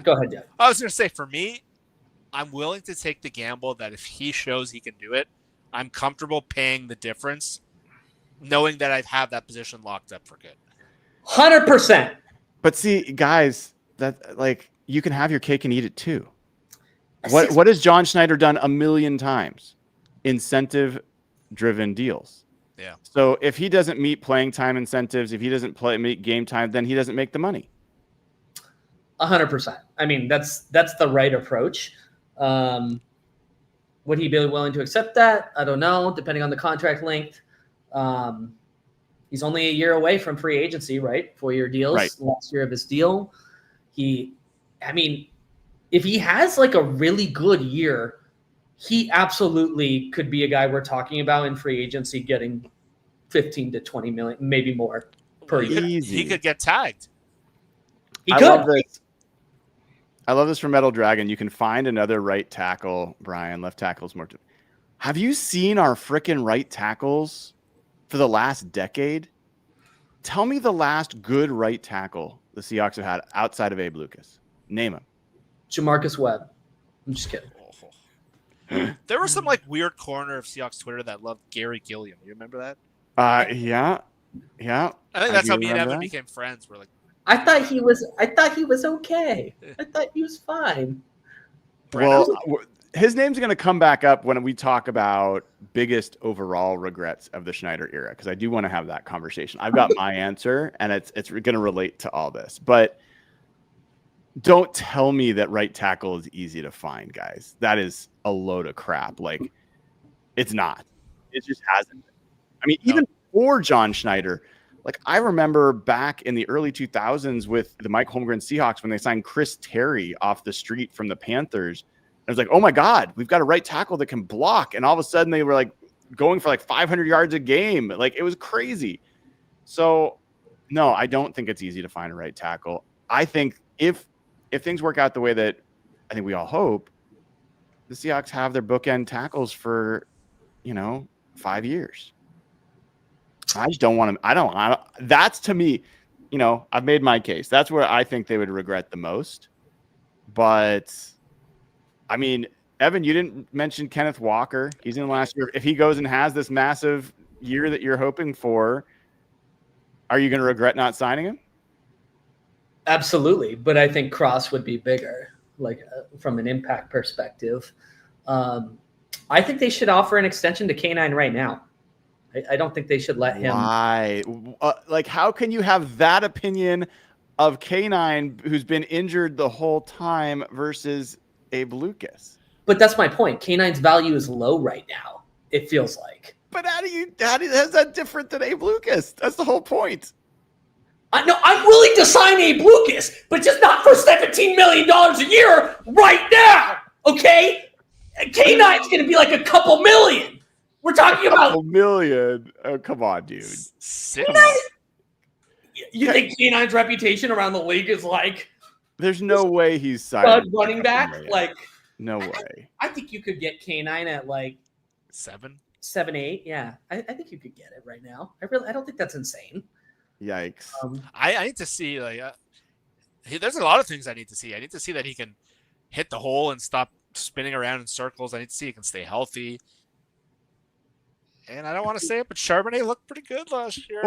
go ahead, Jeff. I was going to say, for me, I'm willing to take the gamble that if he shows he can do it, I'm comfortable paying the difference, knowing that I'd have that position locked up for good. 100%. But see, guys, that like you can have your cake and eat it too. What has John Schneider done a million times? Incentive-driven deals. Yeah. So if he doesn't meet playing time incentives, if he doesn't meet game time, then he doesn't make the money. 100%. I mean, that's the right approach. Would he be willing to accept that? I don't know, depending on the contract length. He's only a year away from free agency, right? 4-year deals, right. Last year of his deal. If he has like a really good year, he absolutely could be a guy we're talking about in free agency getting 15 to 20 million, maybe more per year. He could get tagged. He could. I love this from Metal Dragon. You can find another right tackle, Brian. Left tackle's more. Have you seen our frickin' right tackles for the last decade? Tell me the last good right tackle the Seahawks have had outside of Abe Lucas. Name him. Jamarcus Webb. I'm just kidding. There was some like weird corner of Seahawks Twitter that loved Gary Gilliam. You remember that? Yeah. I think that's how me and Evan became friends. We're like, I thought he was okay. I thought he was fine. Well, his name's going to come back up when we talk about biggest overall regrets of the Schneider era, because I do want to have that conversation. I've got my answer, and it's going to relate to all this. But don't tell me that right tackle is easy to find, guys. That is a load of crap. Like, it's not. It just hasn't been. I mean, even before John Schneider, like I remember back in the early 2000s with the Mike Holmgren Seahawks when they signed Chris Terry off the street from the Panthers. I was like, oh my God, we've got a right tackle that can block. And all of a sudden they were like going for like 500 yards a game. Like, it was crazy. So no, I don't think it's easy to find a right tackle. I think if things work out the way that I think we all hope, the Seahawks have their bookend tackles for, 5 years. I just don't want him. I don't. That's to me, I've made my case. That's where I think they would regret the most. But I mean, Evan, you didn't mention Kenneth Walker. He's in last year. If he goes and has this massive year that you're hoping for, are you going to regret not signing him? Absolutely. But I think Cross would be bigger, from an impact perspective. I think they should offer an extension to K9 right now. I don't think they should let him. Why? How can you have that opinion of K9 who's been injured the whole time versus Abe Lucas? But that's my point. K9's value is low right now, it feels like. But how is that different than Abe Lucas? That's the whole point. I'm willing to sign Abe Lucas, but just not for $17 million a year right now, okay? K9's going to be like a couple million. We're talking about $2 million. Oh, come on, dude. You think K9's reputation around the league is like? There's no way he's signed running back. No way. I think you could get K9 at 7, 8. Yeah, I think you could get it right now. I don't think that's insane. Yikes. I need to see there's a lot of things I need to see. I need to see that he can hit the hole and stop spinning around in circles. I need to see he can stay healthy. And I don't want to say it, but Charbonnet looked pretty good last year.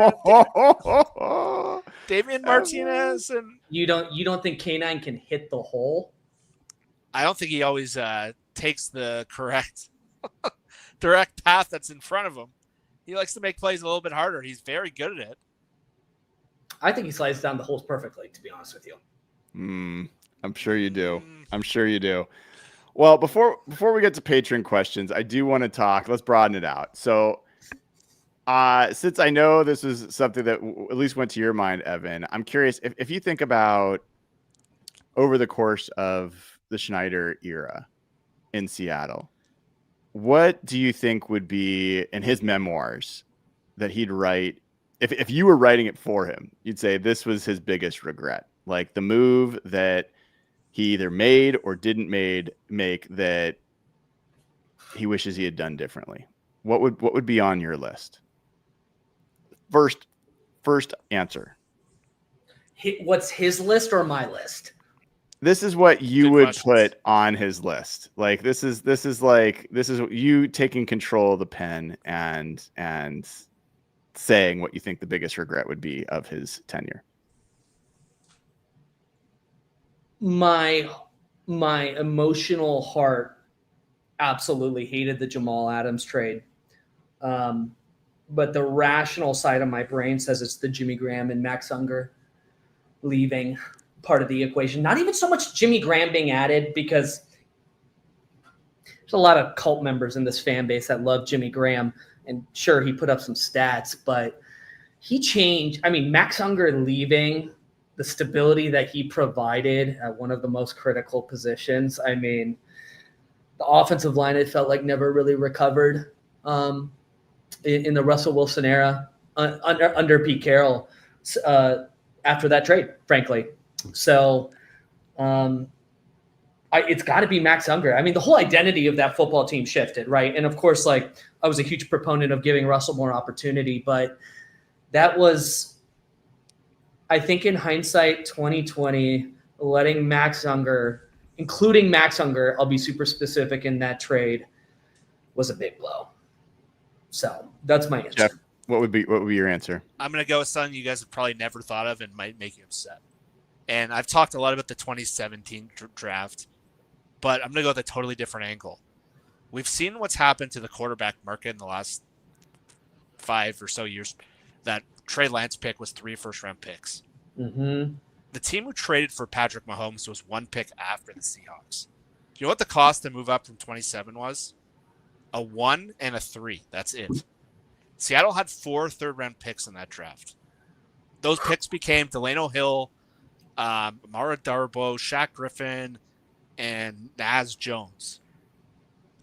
Damian Martinez and you don't think K9 can hit the hole? I don't think he always takes the correct direct path that's in front of him. He likes to make plays a little bit harder. He's very good at it. I think he slides down the holes perfectly, to be honest with you. I'm sure you do. I'm sure you do. Well, before we get to Patron questions, I do want to talk. Let's broaden it out. So, since I know this is something that at least went to your mind, Evan, I'm curious if you think about over the course of the Schneider era in Seattle, what do you think would be in his memoirs that he'd write? If you were writing it for him, you'd say this was his biggest regret, like the move that he either made or didn't make that he wishes he had done differently. What would be on your list? First answer. What's his list or my list? This is what you Good would questions. put on his list. Like this is you taking control of the pen and saying what you think the biggest regret would be of his tenure. My emotional heart absolutely hated the Jamal Adams trade. But the rational side of my brain says it's the Jimmy Graham and Max Unger leaving part of the equation. Not even so much Jimmy Graham being added, because there's a lot of cult members in this fan base that love Jimmy Graham. And sure, he put up some stats, but he changed. I mean, Max Unger leaving, the stability that he provided at one of the most critical positions. I mean, the offensive line, it felt like never really recovered in the Russell Wilson era under Pete Carroll after that trade, frankly. So it's got to be Max Unger. I mean, the whole identity of that football team shifted, right? And of course, I was a huge proponent of giving Russell more opportunity, but that was, I think in hindsight, 2020, letting Max Unger, including Max Unger, I'll be super specific in that trade, was a big blow. So that's my answer. Jeff, what would be your answer? I'm going to go with something you guys have probably never thought of and might make you upset. And I've talked a lot about the 2017 draft, but I'm going to go with a totally different angle. We've seen what's happened to the quarterback market in the last 5 or so years. That Trey Lance pick was 3 first-round picks. Mm-hmm. The team who traded for Patrick Mahomes was 1 pick after the Seahawks. You know what the cost to move up from 27 was? A 1 and a 3. That's it. Seattle had 4 third-round picks in that draft. Those picks became Delano Hill, Amara Darboh, Shaq Griffin, and Naz Jones.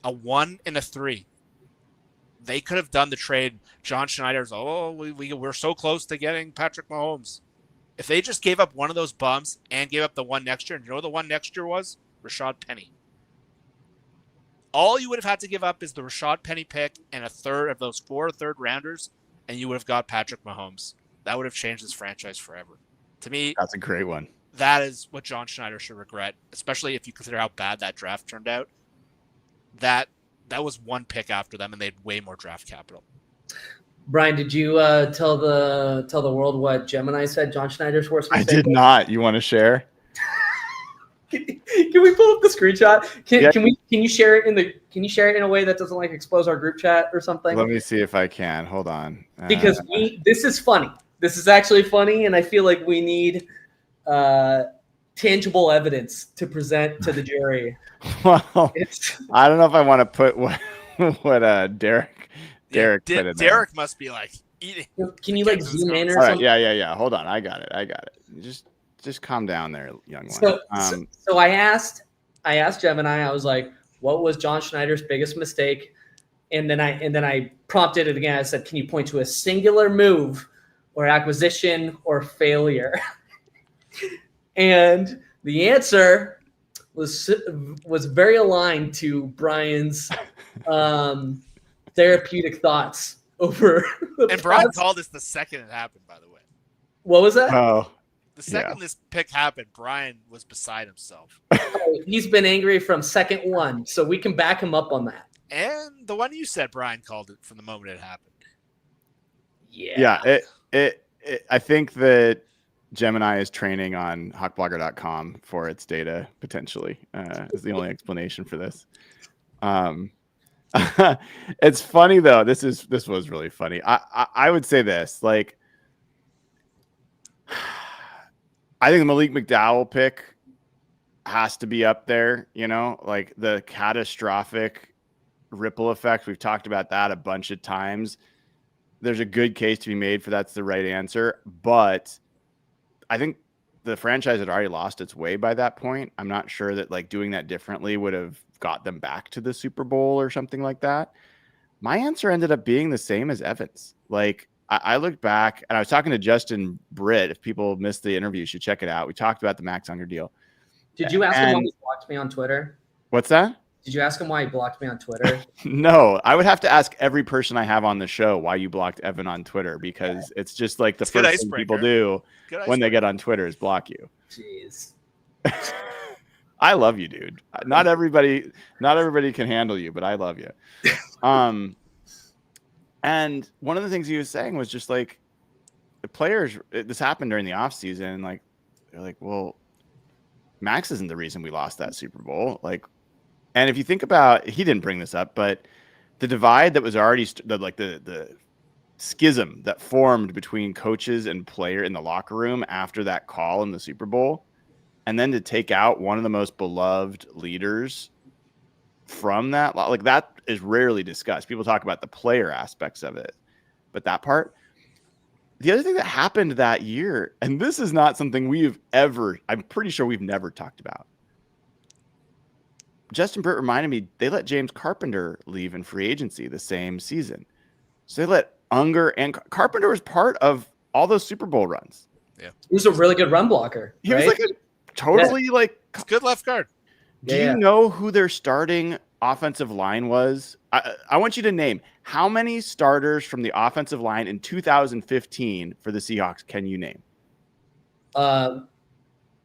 A 1 and a 3. They could have done the trade. John Schneider's, we're so close to getting Patrick Mahomes. If they just gave up one of those bums and gave up the one next year, and you know what the one next year was? Rashad Penny. All you would have had to give up is the Rashad Penny pick and a third of those 4 third-rounders, and you would have got Patrick Mahomes. That would have changed this franchise forever. To me, That's a great one. that is what John Schneider should regret, especially if you consider how bad that draft turned out. That was one pick after them, and they had way more draft capital. Brian, did you tell the world what Gemini said? John Schneider's worst I mistake? did not. You want to share? Can we pull up the screenshot? Can you share it in a way that doesn't like expose our group chat or something? Let me see if I can. Hold on. Because this is funny. This is actually funny, and I feel like we need tangible evidence to present to the jury. Well, I don't know if I want to put what Derek put in there. Derek must be like eating. Can you like zoom in or All something? right, yeah. Hold on, I got it. Just calm down there, young one. So I asked Gemini. I was like, "What was John Schneider's biggest mistake?" And then I prompted it again. I said, "Can you point to a singular move, or acquisition, or failure?" And the answer was very aligned to Brian's therapeutic thoughts over. And Brian called this the second it happened. By the way, what was that? Oh. The second this pick happened, Brian was beside himself. He's been angry from second one, so we can back him up on that. And the one you said, Brian called it from the moment it happened. Yeah. I think that Gemini is training on hawkblogger.com for its data, potentially, is the only explanation for this. It's funny though. This was really funny. I would say this, like, I think the Malik McDowell pick has to be up there, like the catastrophic ripple effect. We've talked about that a bunch of times. There's a good case to be made for that's the right answer, but I think the franchise had already lost its way by that point. I'm not sure that like doing that differently would have got them back to the Super Bowl or something like that. My answer ended up being the same as Evan's. Like, I looked back and I was talking to Justin Britt. If people missed the interview, you should check it out. We talked about the Max Unger deal. Did you ask him why he blocked me on Twitter? What's that? Did you ask him why he blocked me on Twitter? No, I would have to ask every person I have on the show why you blocked Evan on Twitter, because it's just like the first thing people do when they get on Twitter is block you. Jeez. I love you, dude. Not everybody can handle you, but I love you. And one of the things he was saying was just like the players, this happened during the offseason. Like, they're like, well, Max isn't the reason we lost that Super Bowl. Like, and if you think about, he didn't bring this up, but the divide that was already the schism that formed between coaches and player in the locker room after that call in the Super Bowl, and then to take out one of the most beloved leaders from that, like, that is rarely discussed. People talk about the player aspects of it, but that part. The other thing that happened that year, and this is not something I'm pretty sure we've never talked about. Justin Britt reminded me they let James Carpenter leave in free agency the same season. So they let Unger, and Carpenter was part of all those Super Bowl runs. Yeah. He was a really good run blocker. He was like It's good left guard. Do you know who their starting offensive line was? I want you to name how many starters from the offensive line in 2015 for the Seahawks can you name?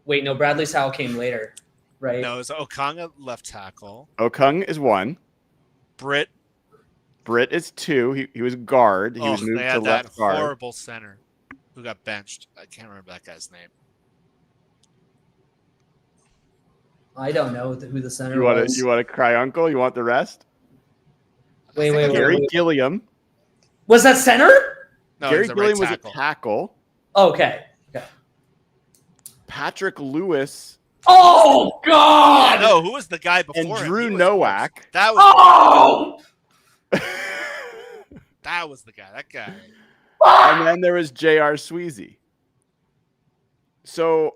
Wait, no, Bradley Sowell came later, right? No, it was Okanga left tackle. Okung is one. Britt is two. He was guard. He was moved to left guard. Horrible center who got benched. I can't remember that guy's name. I don't know who the center was. You want to cry uncle? You want the rest? Wait. Gary Gilliam. Was that center? No, Gary Gilliam was a tackle. tackle. Okay. Patrick Lewis. Oh, God! No, who was the guy before And him? Drew Nowak. That was that was the guy. That guy. And then there was J.R. Sweezy. So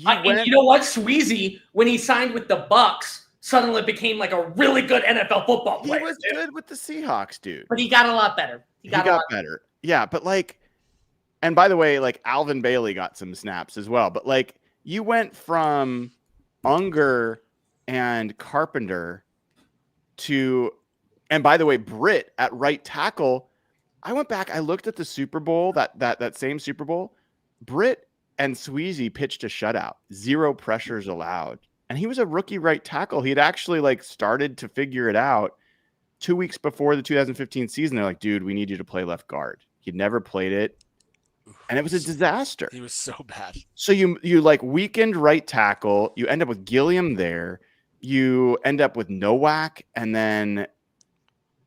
and you know what? Sweezy, when he signed with the Bucks, suddenly became like a really good NFL football player. He was good with the Seahawks, dude. But he got a lot better. He got better. Yeah, but like, and by the way, like Alvin Bailey got some snaps as well. But like, you went from Unger and Carpenter to, and by the way, Britt at right tackle. I went back. I looked at the Super Bowl, that same Super Bowl. Britt and Sweezy pitched a shutout, 0 pressures allowed, and he was a rookie right tackle. He had actually like started to figure it out 2 weeks before the 2015 season. They're like, dude, we need you to play left guard. He'd never played it, and it was a disaster. He was so bad. So you like weakened right tackle. You end up with Gilliam there. You end up with Nowak, and then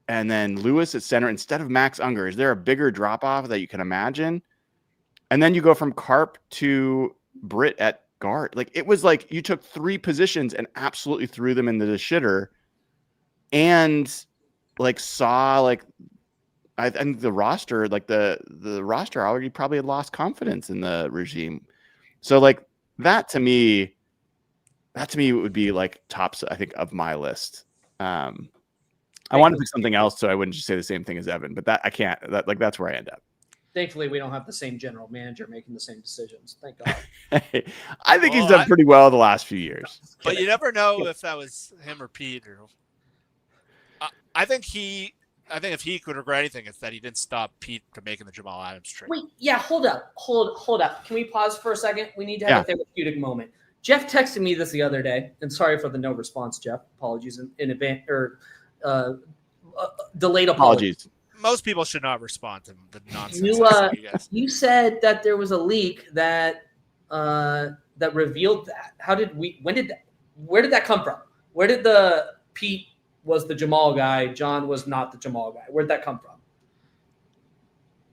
Lewis at center instead of Max Unger. Is there a bigger drop off that you can imagine? And then you go from Carp to Britt at guard. Like it was like you took 3 positions and absolutely threw them into the shitter, and like saw like I think the roster, like the roster already probably had lost confidence in the regime. So like that to me would be like tops, I think, of my list. I want to pick something else so I wouldn't just say the same thing as Evan, but that I can't. That's where I end up. Thankfully, we don't have the same general manager making the same decisions. Thank God. I think he's done pretty well the last few years. But you never know if that was him or Pete. I think if he could regret anything, it's that he didn't stop Pete from making the Jamal Adams trade. Wait, yeah, hold up. Can we pause for a second? We need to have a therapeutic moment. Jeff texted me this the other day, and sorry for the no response, Jeff. Apologies in advance, or delayed apologies. Most people should not respond to the nonsense. You said that there was a leak that revealed that. Where did that come from? Where did the Pete was the Jamal guy, John was not the Jamal guy? Where'd that come from?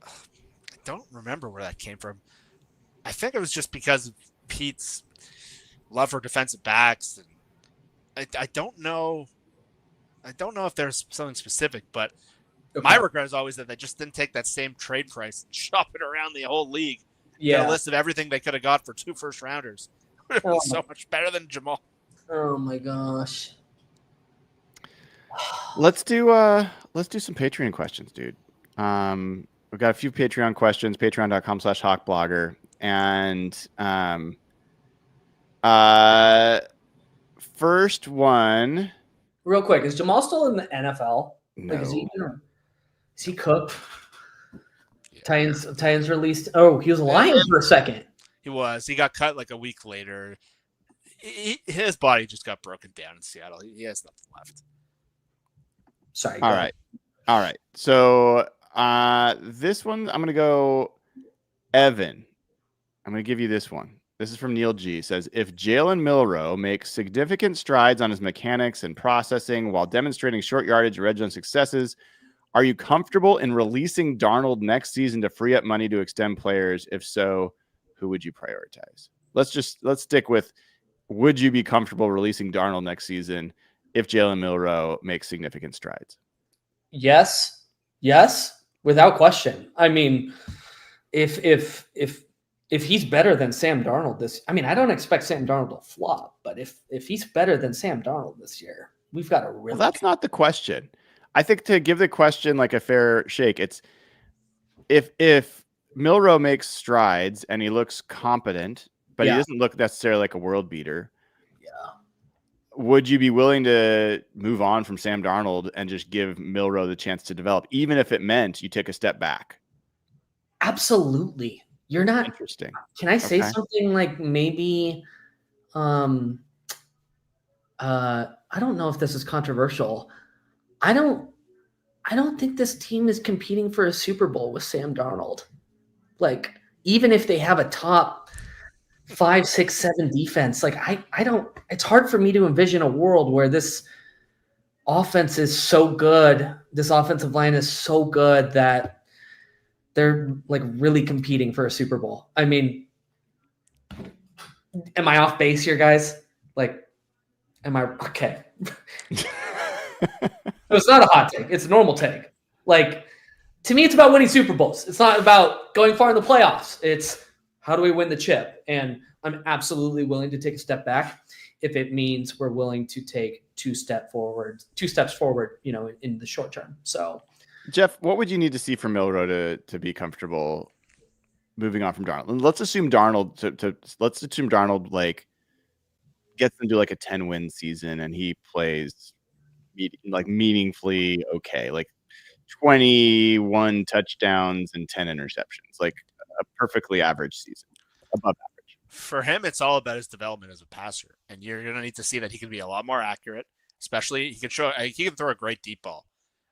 I don't remember where that came from. I think it was just because of Pete's love for defensive backs. And I don't know. I don't know if there's something specific, but my regret is always that they just didn't take that same trade price and shop it around the whole league. Yeah. Get a list of everything they could have got for 2 first-rounders. It would have been so much better than Jamal. Oh my gosh. Let's do some Patreon questions, dude. We've got a few Patreon questions, patreon.com/hawkblogger. And first one. Real quick, is Jamal still in the NFL? No. Like, is he cooked? Yeah. Titans released. Oh, he was a Lion for a second. He was. He got cut like a week later. His body just got broken down in Seattle. He has nothing left. Sorry. All right. So this one, I'm going to go Evan. I'm going to give you this one. This is from Neil G. It says, if Jalen Milroe makes significant strides on his mechanics and processing while demonstrating short yardage red zone successes, are you comfortable in releasing Darnold next season to free up money to extend players? If so, who would you prioritize? Let's stick with, would you be comfortable releasing Darnold next season if Jalen Milroe makes significant strides? Yes, without question. I mean, if he's better than Sam Darnold I don't expect Sam Darnold to flop, but if he's better than Sam Darnold this year, we've got a really. Well, that's not the question. I think to give the question like a fair shake, it's if Milroe makes strides and he looks competent, but he doesn't look necessarily like a world beater. Yeah. Would you be willing to move on from Sam Darnold and just give Milroe the chance to develop, even if it meant you take a step back? Absolutely. You're not interesting. Can I say something like maybe I don't know if this is controversial. I don't think this team is competing for a Super Bowl with Sam Darnold. Like, even if they have a top 5, 6, 7 defense, like I don't, it's hard for me to envision a world where this offense is so good, this offensive line is so good that they're like really competing for a Super Bowl. I mean, am I off base here, guys? Like, am I okay? So it's not a hot take. It's a normal take. Like, to me, it's about winning Super Bowls. It's not about going far in the playoffs. It's how do we win the chip? And I'm absolutely willing to take a step back if it means we're willing to take 2 steps forward, in the short term. So, Jeff, what would you need to see from Milroe to be comfortable moving on from Darnold? And let's assume Darnold like gets into like a 10-win season and he plays like meaningfully okay. Like 21 touchdowns and 10 interceptions, like a perfectly average season, above average. For him, it's all about his development as a passer, and you're going to need to see that he can be a lot more accurate. Especially, he can throw a great deep ball,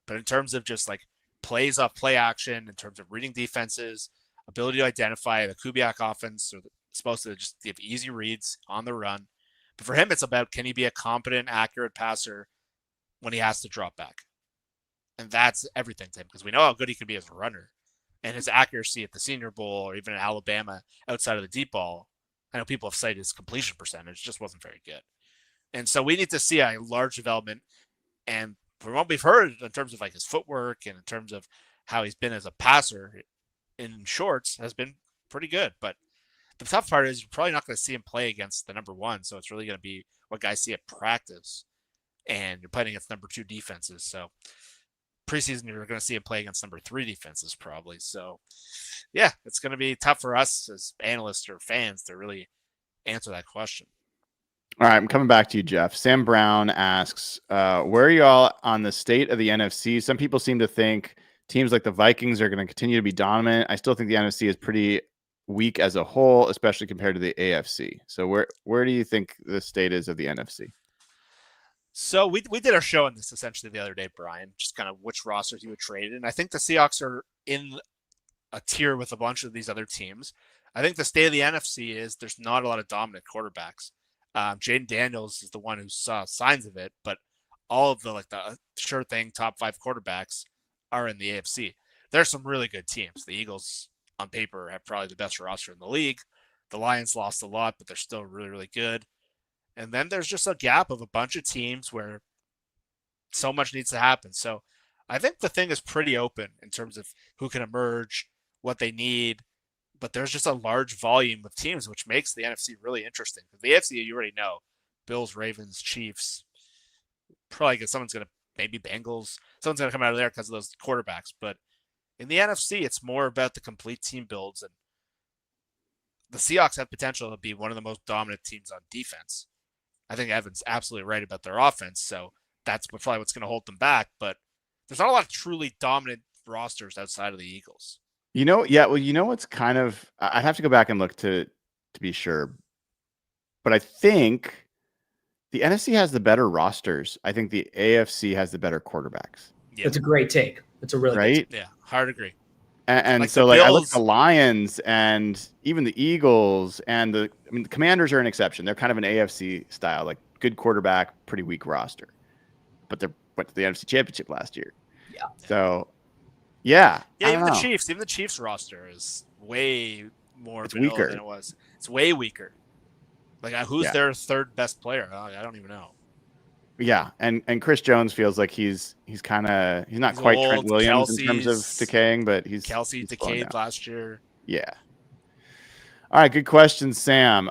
but in terms of just like plays off play action, in terms of reading defenses, ability to identify the Kubiak offense, supposed to just give easy reads on the run. But for him, it's about, can he be a competent, accurate passer when he has to drop back? And that's everything to him, because we know how good he can be as a runner. And his accuracy at the Senior Bowl or even in Alabama outside of the deep ball, I know people have cited his completion percentage, just wasn't very good. And so we need to see a large development. And from what we've heard in terms of like his footwork and in terms of how he's been as a passer in shorts, has been pretty good. But the tough part is you're probably not going to see him play against the number one. So it's really going to be what guys see at practice. And you're playing against number 2 defenses. So preseason, you're going to see him play against number 3 defenses probably. So yeah, it's going to be tough for us as analysts or fans to really answer that question. All right, I'm coming back to you, Jeff. Sam Brown asks, where are you all on the state of the NFC? Some people seem to think teams like the Vikings are going to continue to be dominant. I still think the NFC is pretty weak as a whole, especially compared to the AFC. So where do you think the state is of the NFC? So we did our show on this essentially the other day, Brian, just kind of which rosters you would trade. And I think the Seahawks are in a tier with a bunch of these other teams. I think the state of the NFC is there's not a lot of dominant quarterbacks. Jaden Daniels is the one who saw signs of it, but all of the sure thing top 5 quarterbacks are in the AFC. There's some really good teams. The Eagles on paper have probably the best roster in the league. The Lions lost a lot, but they're still really, really good. And then there's just a gap of a bunch of teams where so much needs to happen. So I think the thing is pretty open in terms of who can emerge, what they need. But there's just a large volume of teams, which makes the NFC really interesting. The AFC, you already know, Bills, Ravens, Chiefs, probably someone's going to, maybe Bengals, someone's going to come out of there because of those quarterbacks. But in the NFC, it's more about the complete team builds. And the Seahawks have potential to be one of the most dominant teams on defense. I think Evan's absolutely right about their offense. So that's probably what's going to hold them back. But there's not a lot of truly dominant rosters outside of the Eagles. What's kind of, I'd have to go back and look to be sure, but I think the NFC has the better rosters. I think the AFC has the better quarterbacks. Yeah. That's a great take. It's a really right. Good take. Yeah, hard to agree. And so I look at the Lions and even the Eagles and the Commanders are an exception. They're kind of an AFC style, like good quarterback, pretty weak roster, but they went to the NFC Championship last year. Yeah. So. Yeah. Even the Chiefs roster is way more weaker than it was. It's way weaker. Like who's their third best player? I don't even know. Yeah, and Chris Jones feels like he's not quite old. Trent Williams in terms of decaying, but Kelsey decayed last year. Yeah. All right, good question, Sam.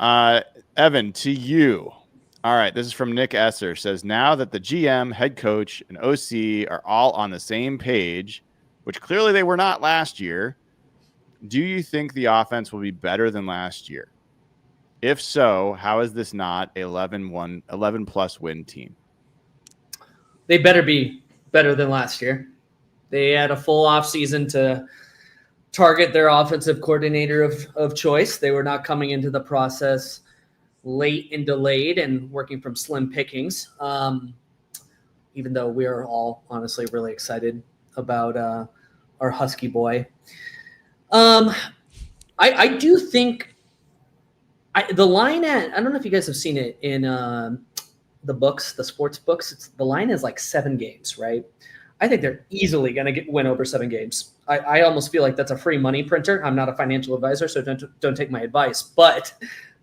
Evan, to you. All right, this is from Nick Esser. Says, now that the GM, head coach, and OC are all on the same page, which clearly they were not last year, do you think the offense will be better than last year? If so, how is this not a 11-plus win team? They better be better than last year. They had a full offseason to target their offensive coordinator of choice. They were not coming into the process late and delayed and working from slim pickings, even though we are all honestly really excited about our Husky boy. I do think the line I don't know if you guys have seen it in the sports books. The line is like 7 games, right? I think they're easily going to win over 7 games. I almost feel like that's a free money printer. I'm not a financial advisor, so don't take my advice. But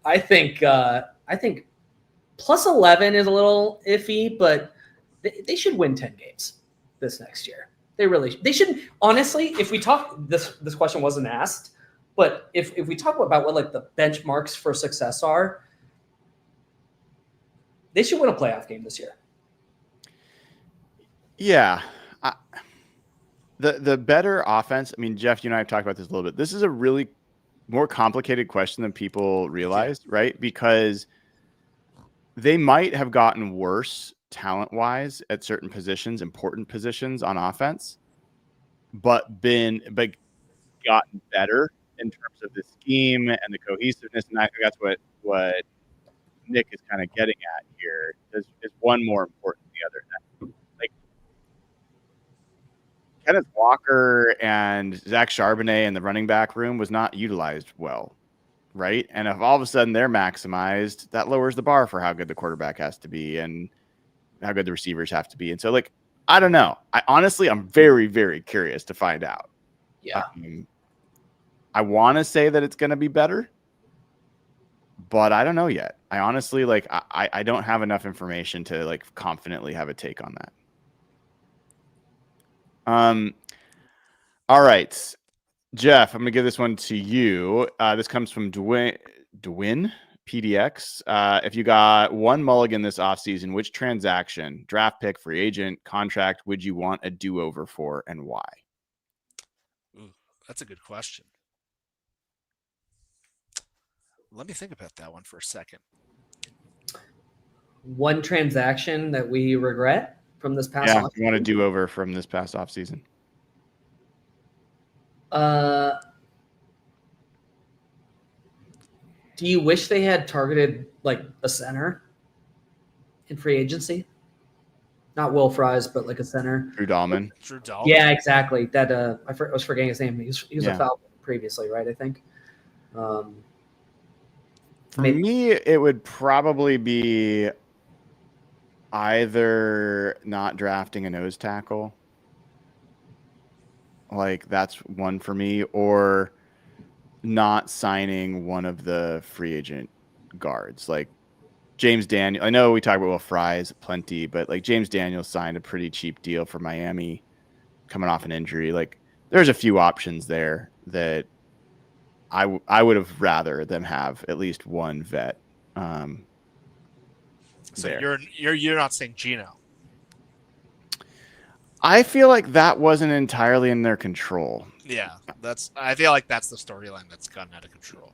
I think plus 11 is a little iffy, but they should win 10 games this next year. They shouldn't. Honestly, if we talk, this question wasn't asked, but if we talk about what like the benchmarks for success are, they should win a playoff game this year. Yeah. The better offense, I mean, Jeff, you and I have talked about this a little bit. This is a really more complicated question than people realized, right? Because they might have gotten worse talent-wise at certain positions, important positions on offense. but gotten better in terms of the scheme and the cohesiveness. And I think that's what Nick is kind of getting at here. Is one more important than the other? Like Kenneth Walker and Zach Charbonnet in the running back room was not utilized well, right? And if all of a sudden they're maximized, that lowers the bar for how good the quarterback has to be and how good the receivers have to be. And so, like, I don't know. I'm very, very curious to find out. Yeah. I want to say that it's going to be better, but I don't know yet. I honestly, like, I don't have enough information to, like, confidently have a take on that. All right, Jeff, I'm going to give this one to you. This comes from Dwin PDX. If you got one mulligan this offseason, which transaction, draft pick, free agent, contract, would you want a do-over for and why? Ooh, that's a good question. Let me think about that one for a second. One transaction that we regret from this past offseason? You want a do-over from this past offseason? Do you wish they had targeted like a center in free agency? Not Will Fries, but like a center. Drew Dahlman. Yeah, exactly. That I was forgetting his name. He was a Falcon previously, right? I think. For me, it would probably be either not drafting a nose tackle. Like, that's one for me, or not signing one of the free agent guards. Like James Daniel. I know we talk about Will Fries plenty, but like James Daniel signed a pretty cheap deal for Miami coming off an injury. Like, there's a few options there that I would have rather them have at least one vet. So you're not saying Geno? I feel like that wasn't entirely in their control. Yeah, I feel like that's the storyline that's gotten out of control.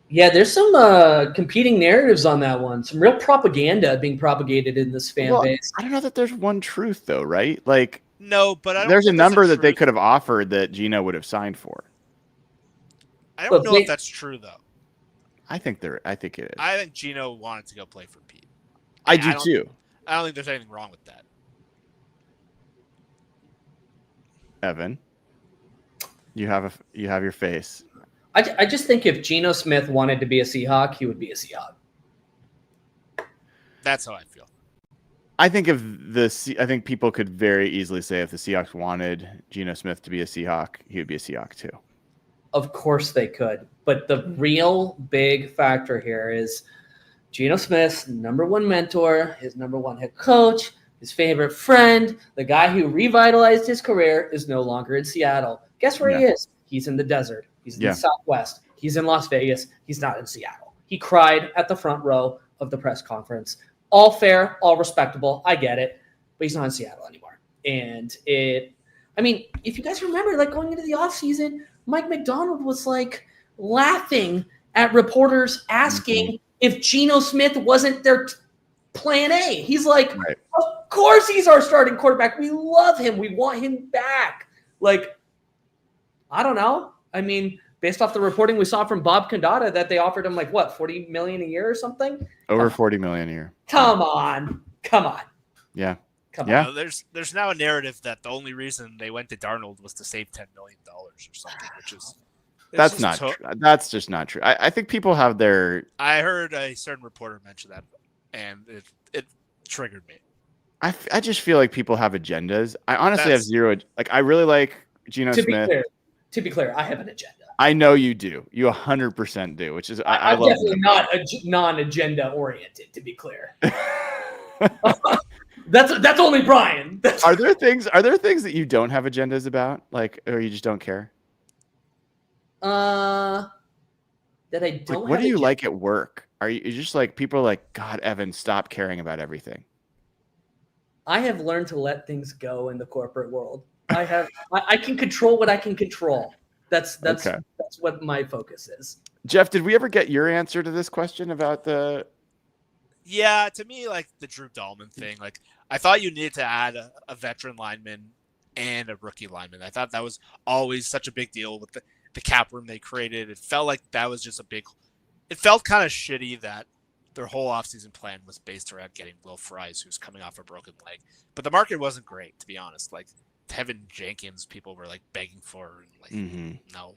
Yeah, there's some competing narratives on that one. Some real propaganda being propagated in this fan base. I don't know that there's one truth though, right? Like, no, but there's a number that they could have offered that Geno would have signed for. I don't know if that's true though. I think it is. I think Geno wanted to go play for Pete. I do too. I don't think there's anything wrong with that. Evan, you have your face. I just think if Geno Smith wanted to be a Seahawk, he would be a Seahawk. That's how I feel. I think I think people could very easily say if the Seahawks wanted Geno Smith to be a Seahawk, he would be a Seahawk too. Of course they could, but the real big factor here is Geno Smith's number one mentor, his number one head coach, his favorite friend, the guy who revitalized his career is no longer in Seattle. Guess where he is? He's in the desert. He's in the Southwest. He's in Las Vegas. He's not in Seattle. He cried at the front row of the press conference. All fair, all respectable. I get it. But he's not in Seattle anymore. And if you guys remember, like going into the offseason, Mike McDonald was like laughing at reporters asking if Geno Smith wasn't their plan A. He's like, Of course he's our starting quarterback. We love him. We want him back. Like, I don't know. I mean, based off the reporting we saw from Bob Condata that they offered him like what, $40 million a year or something? Over $40 million a year. Come on. Yeah. Come on. There's now a narrative that the only reason they went to Darnold was to save $10 million or something, which is that's not true. That's just not true. I think people have their. I heard a certain reporter mention that, and it triggered me. I just feel like people have agendas. I honestly have zero. Like, I really like Geno Smith. To be clear, I have an agenda. I know you do. You 100% do, which is I'm definitely not non-agenda oriented. To be clear, that's only Brian. Are there things that you don't have agendas about, like, or you just don't care? That I don't. Like, what do you like at work? Are you just like people are like, God, Evan, stop caring about everything? I have learned to let things go in the corporate world. I can control what I can control. That's what my focus is. Jeff, did we ever get your answer to this question about the? Yeah, to me, like the Drew Dahlman thing, like I thought you needed to add a veteran lineman and a rookie lineman. I thought that was always such a big deal with the cap room they created. It felt like that was just it felt kind of shitty that their whole offseason plan was based around getting Will Fries, who's coming off a broken leg. But the market wasn't great, to be honest. Like Tevin Jenkins, people were like begging for, and like no.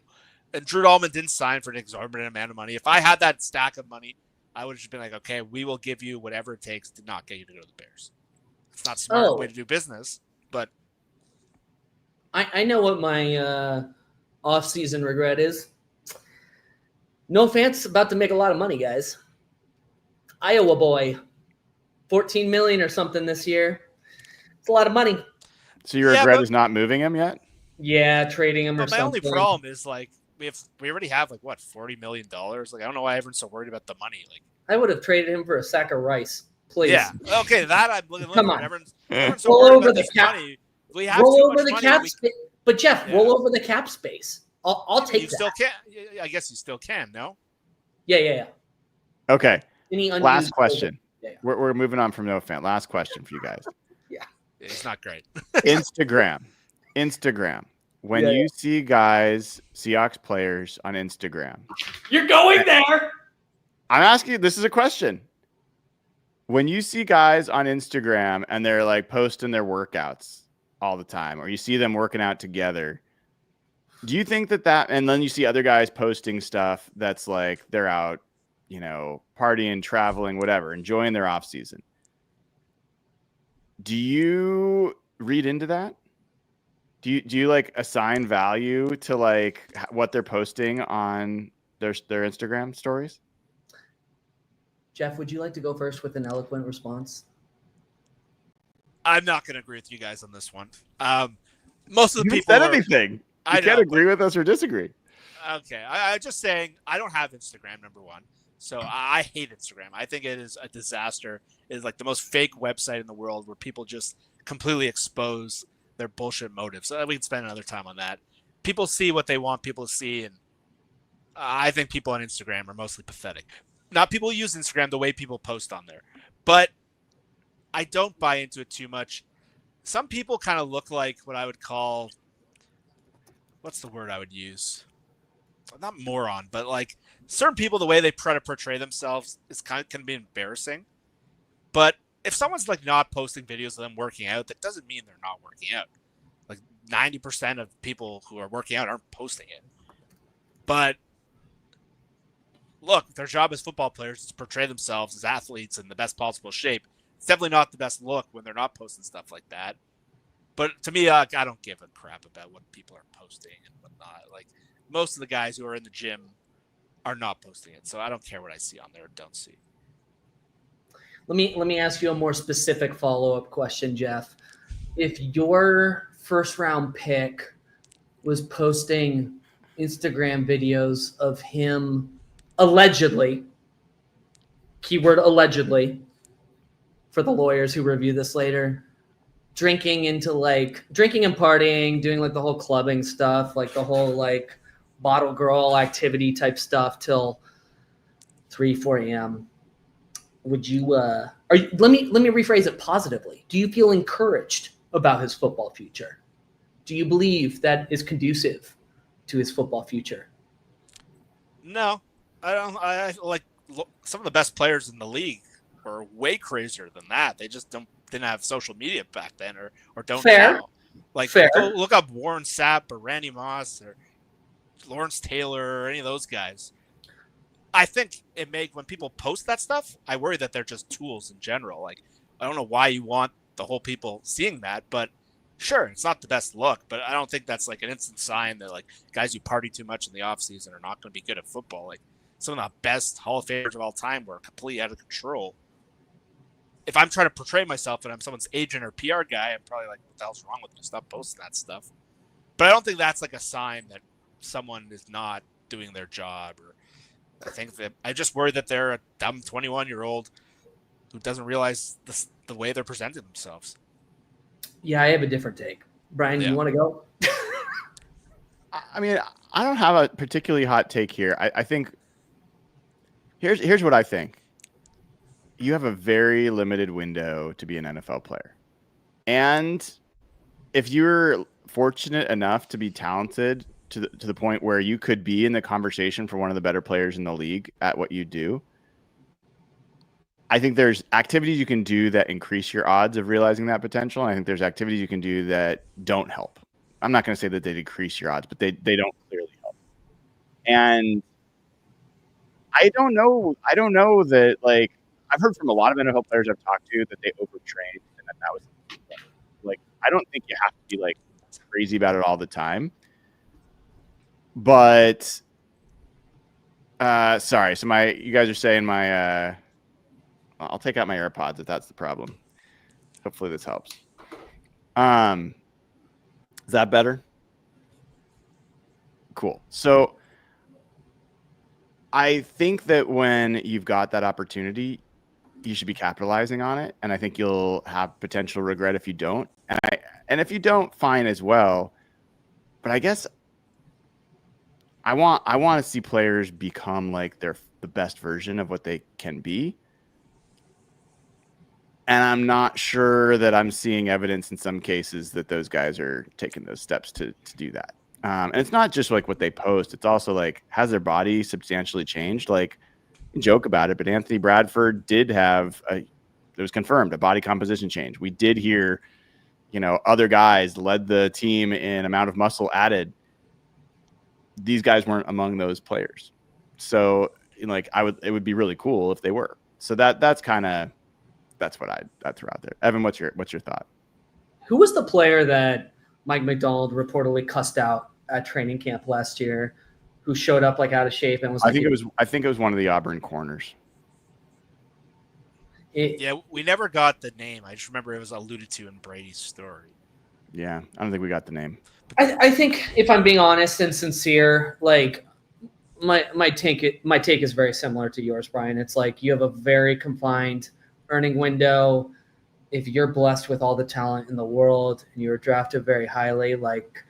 And Drew Dahlman didn't sign for an exorbitant amount of money. If I had that stack of money, I would have just been like, okay, we will give you whatever it takes to not get you to go to the Bears. It's not a smart way to do business, but I know what my off-season regret is. No offense, about to make a lot of money, guys. Iowa boy, $14 million or something this year. It's a lot of money. So your regret is not moving him yet? Yeah, trading him or my something. only problem is like we already have like what, $40 million. Like I don't know why everyone's so worried about the money. Like I would have traded him for a sack of rice, please. Yeah, okay, that I'm looking. Come on, everyone's so worried about this money. We have roll too over much the money. cap space, but Jeff, roll over the cap space. I'll take you that. Still can. I guess you still can. No. Yeah. Okay. Any last question. Yeah. We're moving on from no fan. Last question for you guys. Yeah. It's not great. Instagram. When you see guys, Seahawks players on Instagram. You're going there. I'm asking you, this is a question. When you see guys on Instagram and they're like posting their workouts all the time, or you see them working out together, do you think that and then you see other guys posting stuff that's like they're out, partying, traveling, whatever, enjoying their off season. Do you read into that? Do you like assign value to like what they're posting on their Instagram stories? Jeff, would you like to go first with an eloquent response? I'm not going to agree with you guys on this one. Most of the people said anything. You can't agree with us or disagree. Okay, I'm just saying I don't have Instagram, number one. So I hate Instagram. I think it is a disaster. It is like the most fake website in the world where people just completely expose their bullshit motives. So we can spend another time on that. People see what they want people to see, and I think people on Instagram are mostly pathetic. Not people who use Instagram the way people post on there, but I don't buy into it too much. Some people kind of look like what I would call, what's the word I would use? Not moron, but like certain people, the way they try to portray themselves is can be embarrassing. But if someone's like not posting videos of them working out, that doesn't mean they're not working out. Like 90% of people who are working out aren't posting it. But look, their job as football players is to portray themselves as athletes in the best possible shape. It's definitely not the best look when they're not posting stuff like that. But to me, I don't give a crap about what people are posting and whatnot. Like most of the guys who are in the gym are not posting it, so I don't care what I see on there or don't see. Let me ask you a more specific follow-up question, Jeff. If your first round pick was posting Instagram videos of him allegedly, keyword allegedly, for the lawyers who review this later, drinking and partying, doing like the whole clubbing stuff, like the whole like bottle girl activity type stuff till 3-4 a.m. Would you let me rephrase it positively. Do you feel encouraged about his football future? Do you believe that is conducive to his football future? No, I don't. I like some of the best players in the league are way crazier than that. They just didn't have social media back then, or don't now. Like go look up Warren Sapp or Randy Moss or Lawrence Taylor or any of those guys. I think when people post that stuff, I worry that they're just tools in general. Like, I don't know why you want the whole people seeing that, but sure, it's not the best look, but I don't think that's like an instant sign that like guys who party too much in the off season are not going to be good at football. Like some of the best Hall of Famers of all time were completely out of control. If I'm trying to portray myself and I'm someone's agent or PR guy, I'm probably like, what the hell's wrong with you? Stop posting that stuff. But I don't think that's like a sign that someone is not doing their job, or I think that I just worry that they're a dumb 21-year-old who doesn't realize the way they're presenting themselves. Yeah, I have a different take. Brian, you want to go? I mean, I don't have a particularly hot take here. I think here's what I think. You have a very limited window to be an NFL player. And if you're fortunate enough to be talented to the point where you could be in the conversation for one of the better players in the league at what you do, I think there's activities you can do that increase your odds of realizing that potential. And I think there's activities you can do that don't help. I'm not going to say that they decrease your odds, but they don't clearly help. And I don't know that, like, I've heard from a lot of NFL players I've talked to that they overtrained and that was like, I don't think you have to be like crazy about it all the time. But sorry, so you guys are saying my I'll take out my AirPods if that's the problem. Hopefully this helps. Is that better? Cool. So I think that when you've got that opportunity, you should be capitalizing on it. And I think you'll have potential regret if you don't. And if you don't, fine as well. But I guess I want to see players become like the best version of what they can be. And I'm not sure that I'm seeing evidence in some cases that those guys are taking those steps to do that. And it's not just like what they post. It's also like, has their body substantially changed? Like, you can joke about it, but Anthony Bradford did have it was confirmed, a body composition change. We did hear, other guys led the team in amount of muscle added. These guys weren't among those players. So, like, it would be really cool if they were. So that's what I'd throw out there. Evan, what's your thought? Who was the player that Mike McDonald reportedly cussed out at training camp last year, who showed up like out of shape and was? I think it was one of the Auburn corners. We never got the name. I just remember it was alluded to in Brady's story. Yeah, I don't think we got the name. I think, if I'm being honest and sincere, like my take is very similar to yours, Brian. It's like you have a very confined earning window. If you're blessed with all the talent in the world and you're drafted very highly, like,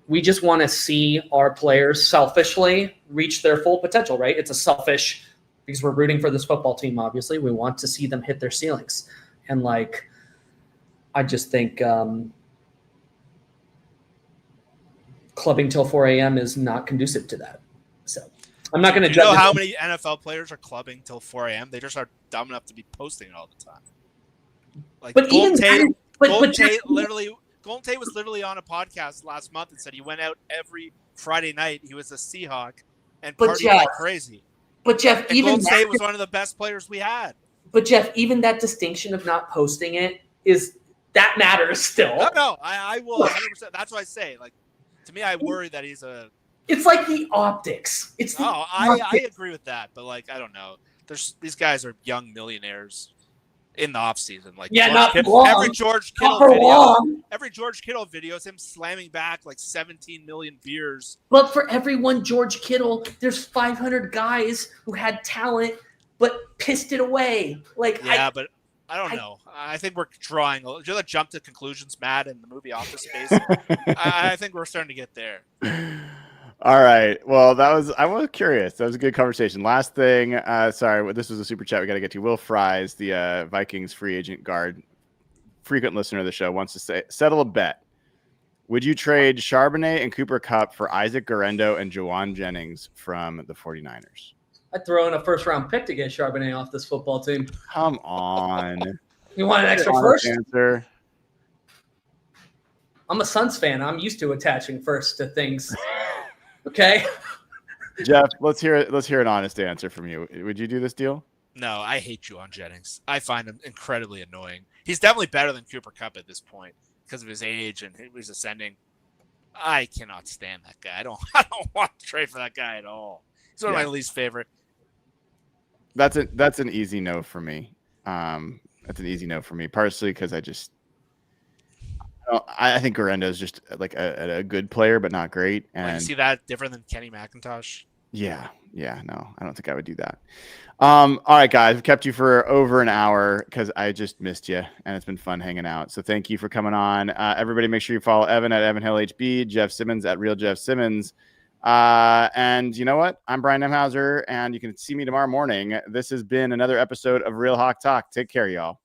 we just want to see our players selfishly reach their full potential, right? It's a selfish, because we're rooting for this football team, obviously. We want to see them hit their ceilings. And, like, I just think clubbing till 4 a.m. is not conducive to that. So I'm not going to judge. You know how many NFL players are clubbing till 4 a.m.? They just are dumb enough to be posting it all the time. Like, Golden Tate was literally on a podcast last month and said he went out every Friday night. He was a Seahawk and partied like crazy. But Jeff, and even Golden Tate was one of the best players we had. But Jeff, even that distinction of not posting it that matters still. No, I will 100%. That's what I say. Like, to me, I worry that he's a. It's like the optics. I agree with that, but, like, I don't know. These guys are young millionaires in the offseason. Like, every George Kittle video is him slamming back like 17 million beers. But for every one George Kittle, there's 500 guys who had talent but pissed it away. Like, but I don't know. I think we're drawing a jump to conclusions, Matt, in the movie Office Space. I think we're starting to get there. All right. Well, I was curious. That was a good conversation. Last thing, sorry, this was a super chat we got to get to. Will Fries, the Vikings free agent guard, frequent listener of the show, wants to settle a bet. Would you trade Charbonnet and Cooper Kupp for Isaac Guerendo and Jawan Jennings from the 49ers? I'd throw in a first-round pick to get Charbonnet off this football team. Come on. You want an extra first? Answer. I'm a Suns fan. I'm used to attaching first to things. Okay. Jeff, let's hear an honest answer from you. Would you do this deal? No, I hate Juwan Jennings. I find him incredibly annoying. He's definitely better than Cooper Kupp at this point because of his age and he's ascending. I cannot stand that guy. I don't want to trade for that guy at all. He's one of my least favorite. That's an easy no for me. That's an easy no for me, partially because I think Guerendo is just like a good player, but not great. And you see that different than Kenny McIntosh? Yeah. No, I don't think I would do that. All right, guys, I've kept you for over an hour because I just missed you, and it's been fun hanging out. So thank you for coming on. Everybody, make sure you follow Evan at Evan Hill HB, Jeff Simmons at Real Jeff Simmons. And you know what? I'm Brian Nemhauser, and you can see me tomorrow morning. This has been another episode of Real Hawk Talk. Take care, y'all.